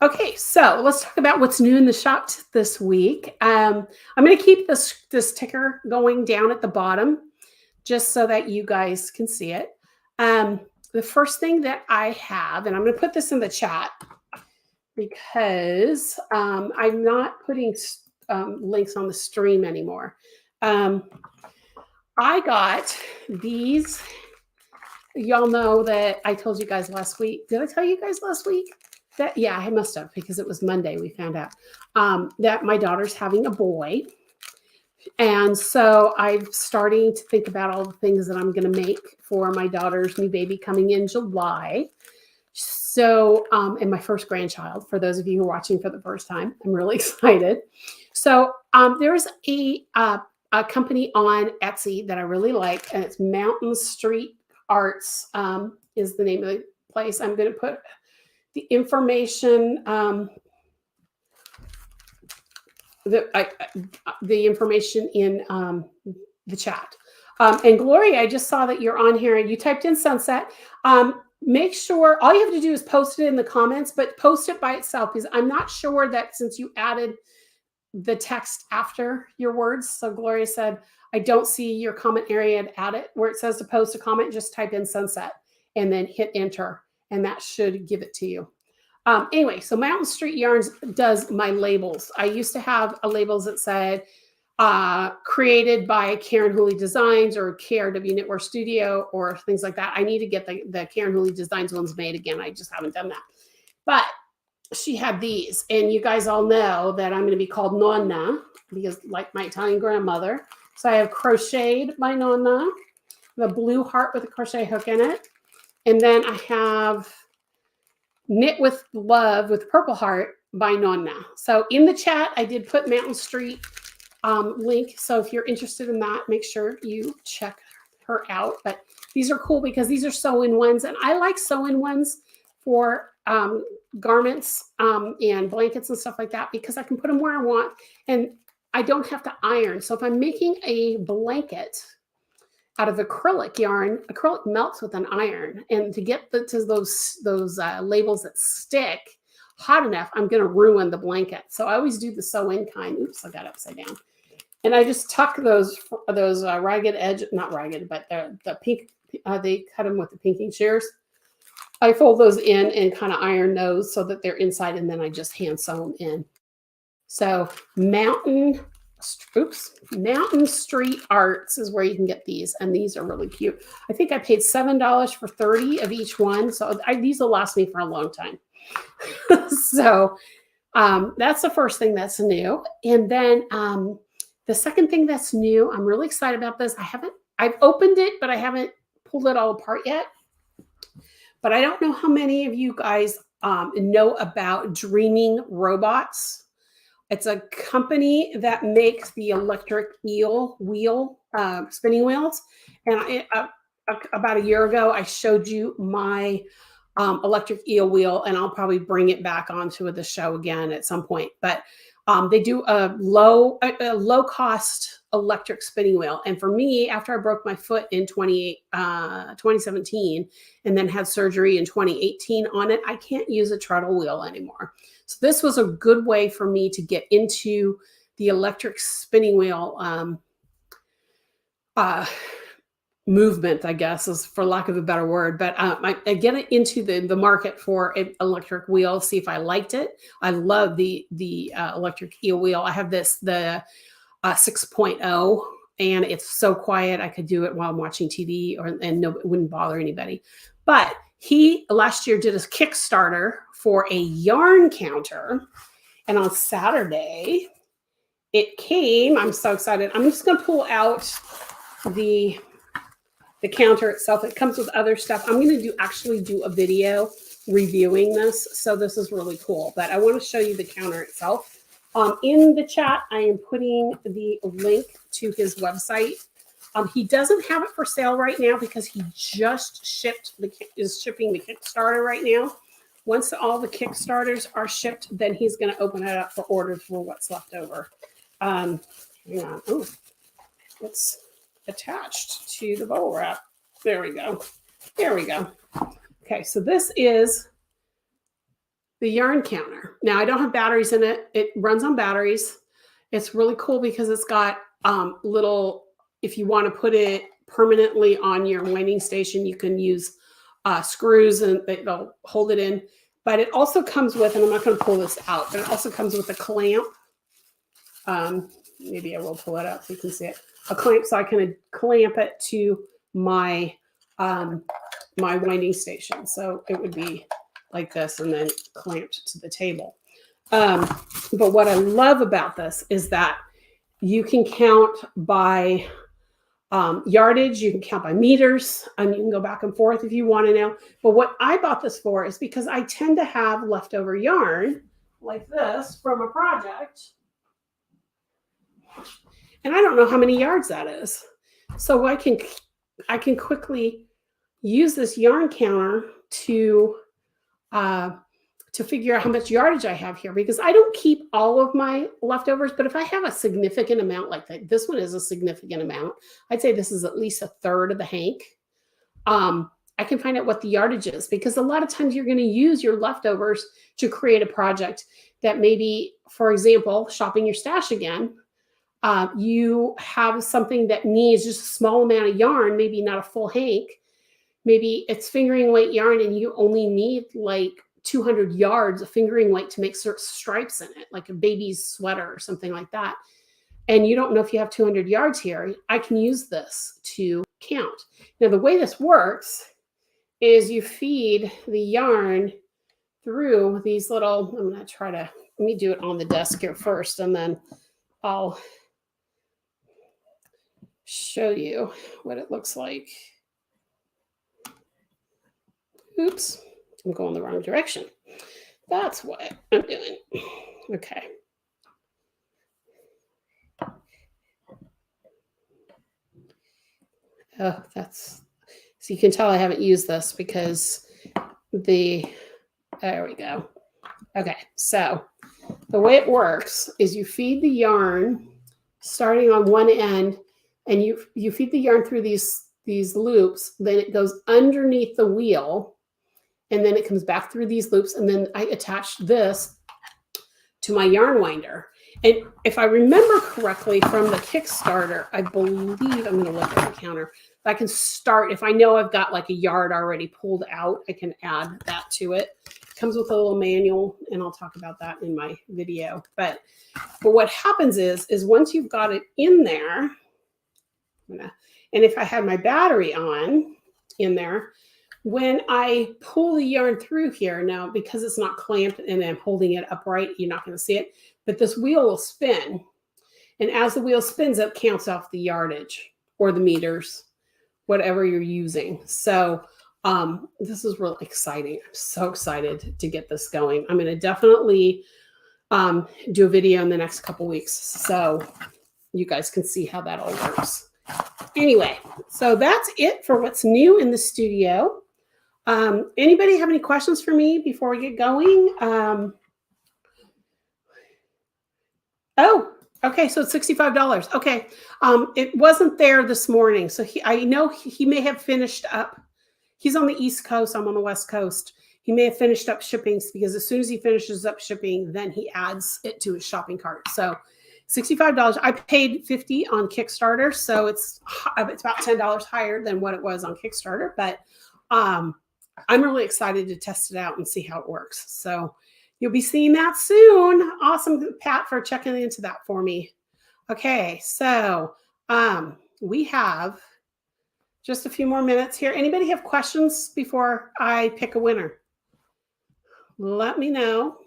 Speaker 1: Okay, so let's talk about what's new in the shop this week. I'm going to keep this ticker going down at the bottom just so that you guys can see it. The first thing that I have, and I'm going to put this in the chat because I'm not putting links on the stream anymore. I got these. Y'all know that I told you guys last week. Did I tell you guys last week? Yeah, I must have, because it was Monday we found out that my daughter's having a boy. And so I'm starting to think about all the things that I'm going to make for my daughter's new baby coming in July. So, and my first grandchild, for those of you who are watching for the first time, I'm really excited. So there's a company on Etsy that I really like, and it's Mountain Street Arts is the name of the place. I'm going to put the information, the information in the chat. And Gloria, I just saw that you're on here and you typed in sunset. Make sure, all you have to do is post it in the comments, but post it by itself, because I'm not sure that since you added the text after your words. So Gloria said, I don't see your comment area to add it. Where it says to post a comment, just type in sunset and then hit enter. And that should give it to you. Anyway, so Mountain Street Yarns does my labels. I used to have labels that said created by Karen Hooley Designs or KRW Knitwear Studio or things like that. I need to get the Karen Hooley Designs ones made again. I just haven't done that. But she had these. And you guys all know that I'm going to be called Nonna because like my Italian grandmother. So I have crocheted by Nonna, the blue heart with a crochet hook in it. And then I have Knit with Love with purple heart by Nonna. So in the chat, I did put Mountain Street link. So if you're interested in that, make sure you check her out. But these are cool because these are sew-in-ones. And I like sew-in-ones for garments and blankets and stuff like that because I can put them where I want and I don't have to iron. So if I'm making a blanket out of acrylic yarn, acrylic melts with an iron, and to get to those labels that stick hot enough, I'm going to ruin the blanket. So I always do the sew-in kind. Oops, I got it upside down. And I just tuck those ragged edge, not ragged, but the pink. They cut them with the pinking shears. I fold those in and kind of iron those so that they're inside, and then I just hand sew them in. So Mountain Street Arts is where you can get these, and these are really cute. I think I paid $7 for 30 of each one, so these will last me for a long time. So that's the first thing that's new, and then the second thing that's new, I'm really excited about this. I've opened it, but I haven't pulled it all apart yet. But I don't know how many of you guys know about Dreaming Robots. It's a company that makes the electric eel wheel, spinning wheels. And about a year ago, I showed you my electric eel wheel, and I'll probably bring it back onto the show again at some point. But they do a low cost electric spinning wheel. And for me, after I broke my foot in 2017 and then had surgery in 2018 on it, I can't use a treadle wheel anymore. So this was a good way for me to get into the electric spinning wheel movement, I guess, is for lack of a better word. But I get it into the market for an electric wheel, see if I liked it. I love the electric eel wheel. I have the 6.0, and it's so quiet. I could do it while I'm watching TV, and no, it wouldn't bother anybody. But he last year did a Kickstarter for a yarn counter, and on Saturday it came. I'm so excited. I'm just going to pull out the counter itself. It comes with other stuff. I'm going to actually do a video reviewing this. So this is really cool, but I want to show you the counter itself. In the chat, I am putting the link to his website. He doesn't have it for sale right now because he just is shipping the Kickstarter right now. Once all the Kickstarters are shipped, then he's going to open it up for orders for what's left over. Hang on. Oh, it's attached to the bubble wrap. There we go. There we go. Okay, so this is the yarn counter. Now, I don't have batteries in it. It runs on batteries. It's really cool because it's got little, if you want to put it permanently on your winding station, you can use screws and they'll hold it in. But it also comes with, and I'm not going to pull this out, but it also comes with a clamp. Maybe I will pull it out so you can see it. A clamp, so I can clamp it to my my winding station. So it would be like this and then clamped to the table. But what I love about this is that you can count by yardage, you can count by meters, and you can go back and forth if you want to know. But what I bought this for is because I tend to have leftover yarn like this from a project. And I don't know how many yards that is. So I can quickly use this yarn counter to figure out how much yardage I have here, because I don't keep all of my leftovers. But if I have a significant amount like that, this one is a significant amount. I'd say this is at least a third of the hank. I can find out what the yardage is, because a lot of times you're going to use your leftovers to create a project that maybe, for example, shopping your stash again. You have something that needs just a small amount of yarn, maybe not a full hank. Maybe it's fingering weight yarn and you only need like 200 yards of fingering weight to make certain stripes in it, like a baby's sweater or something like that. And you don't know if you have 200 yards here. I can use this to count. Now, the way this works is you feed the yarn through these little, I'm going to try to, let me do it on the desk here first, and then I'll show you what it looks like. Oops, I'm going the wrong direction. That's what I'm doing. Okay. Oh, that's, so you can tell I haven't used this because there we go. Okay, so the way it works is you feed the yarn starting on one end, and you feed the yarn through these loops, then it goes underneath the wheel, and then it comes back through these loops, and then I attach this to my yarn winder. And if I remember correctly from the Kickstarter, I believe, I'm going to look at the counter, I can start, if I know I've got like a yard already pulled out, I can add that to it. It comes with a little manual, and I'll talk about that in my video. But what happens is once you've got it in there, and if I had my battery on in there, when I pull the yarn through here, now because it's not clamped and I'm holding it upright, you're not going to see it, but this wheel will spin. And as the wheel spins, it counts off the yardage or the meters, whatever you're using. So This is really exciting. I'm so excited to get this going. I'm going to definitely do a video in the next couple weeks so you guys can see how that all works. Anyway, so that's it for what's new in the studio. Anybody have any questions for me before we get going? Oh, okay. So it's $65. Okay. It wasn't there this morning. So I know he may have finished up. He's on the East Coast. I'm on the West Coast. He may have finished up shipping because as soon as he finishes up shipping, then he adds it to his shopping cart. So $65. I paid $50 on Kickstarter. So it's about $10 higher than what it was on Kickstarter. But I'm really excited to test it out and see how it works. So you'll be seeing that soon. Awesome, Pat, for checking into that for me. Okay, so we have just a few more minutes here. Anybody have questions before I pick a winner? Let me know.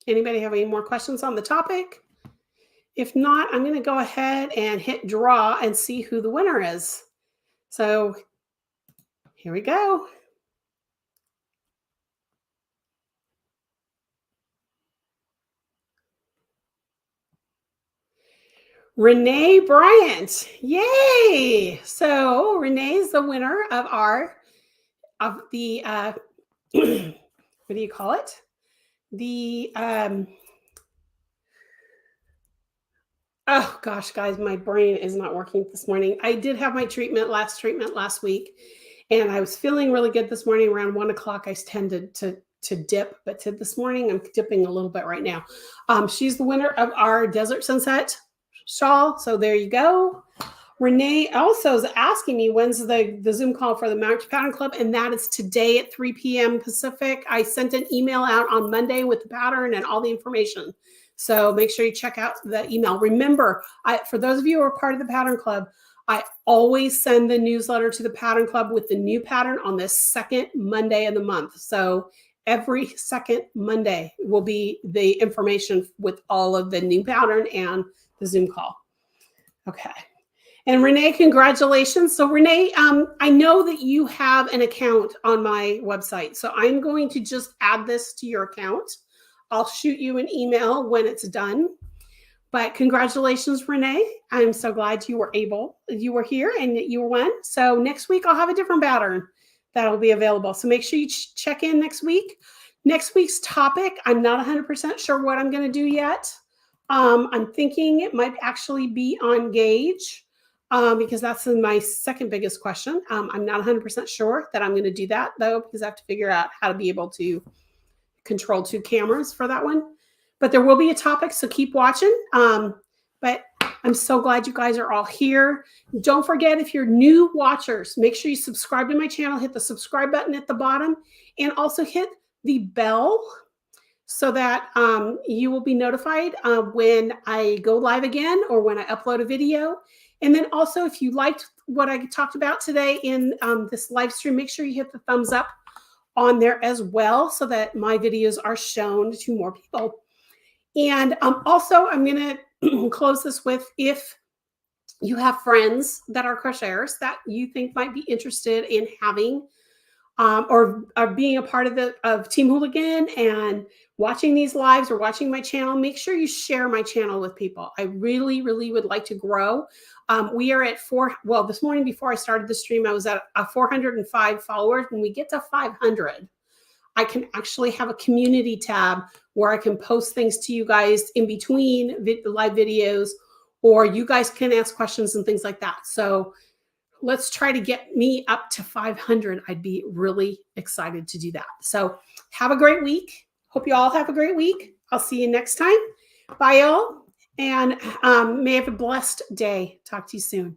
Speaker 1: Anybody have any more questions on the topic? If not, I'm going to go ahead and hit draw and see who the winner is. So here we go. Renee Bryant. Yay! So Renee is the winner of the what do you call it? The oh gosh, guys, my brain is not working this morning. I did have my last treatment last week, and I was feeling really good this morning. Around 1 o'clock, I tended to dip, but this morning I'm dipping a little bit right now. She's the winner of our Desert Sunset shawl. So there you go. Renee also is asking me when's the Zoom call for the March Pattern Club, and that is today at 3 p.m. Pacific. I sent an email out on Monday with the pattern and all the information. So make sure you check out the email. Remember, for those of you who are part of the Pattern Club, I always send the newsletter to the Pattern Club with the new pattern on the second Monday of the month. So every second Monday will be the information with all of the new pattern and the Zoom call. Okay. And Renee, congratulations. So Renee, I know that you have an account on my website. So I'm going to just add this to your account. I'll shoot you an email when it's done. But congratulations, Renee. I'm so glad you were here and you won. So next week I'll have a different pattern that'll be available. So make sure you check in next week. Next week's topic, I'm not 100% sure what I'm going to do yet. I'm thinking it might actually be on gauge because that's my second biggest question. I'm not 100% sure that I'm going to do that though, because I have to figure out how to be able to control 2 cameras for that one. But there will be a topic, so keep watching. But I'm so glad you guys are all here. Don't forget, if you're new watchers, make sure you subscribe to my channel, hit the subscribe button at the bottom, and also hit the bell so that you will be notified when I go live again or when I upload a video. And then also, if you liked what I talked about today in this live stream, make sure you hit the thumbs up on there as well so that my videos are shown to more people. And also, I'm going to close this with, if you have friends that are crocheters that you think might be interested in having or being a part of Team Hooligan and watching these lives or watching my channel, make sure you share my channel with people. I really, really would like to grow. We are at this morning before I started the stream, I was at 405 followers. When we get to 500, I can actually have a community tab where I can post things to you guys in between live videos, or you guys can ask questions and things like that. So let's try to get me up to 500. I'd be really excited to do that. So have a great week. Hope you all have a great week. I'll see you next time. Bye, y'all. And may have a blessed day. Talk to you soon.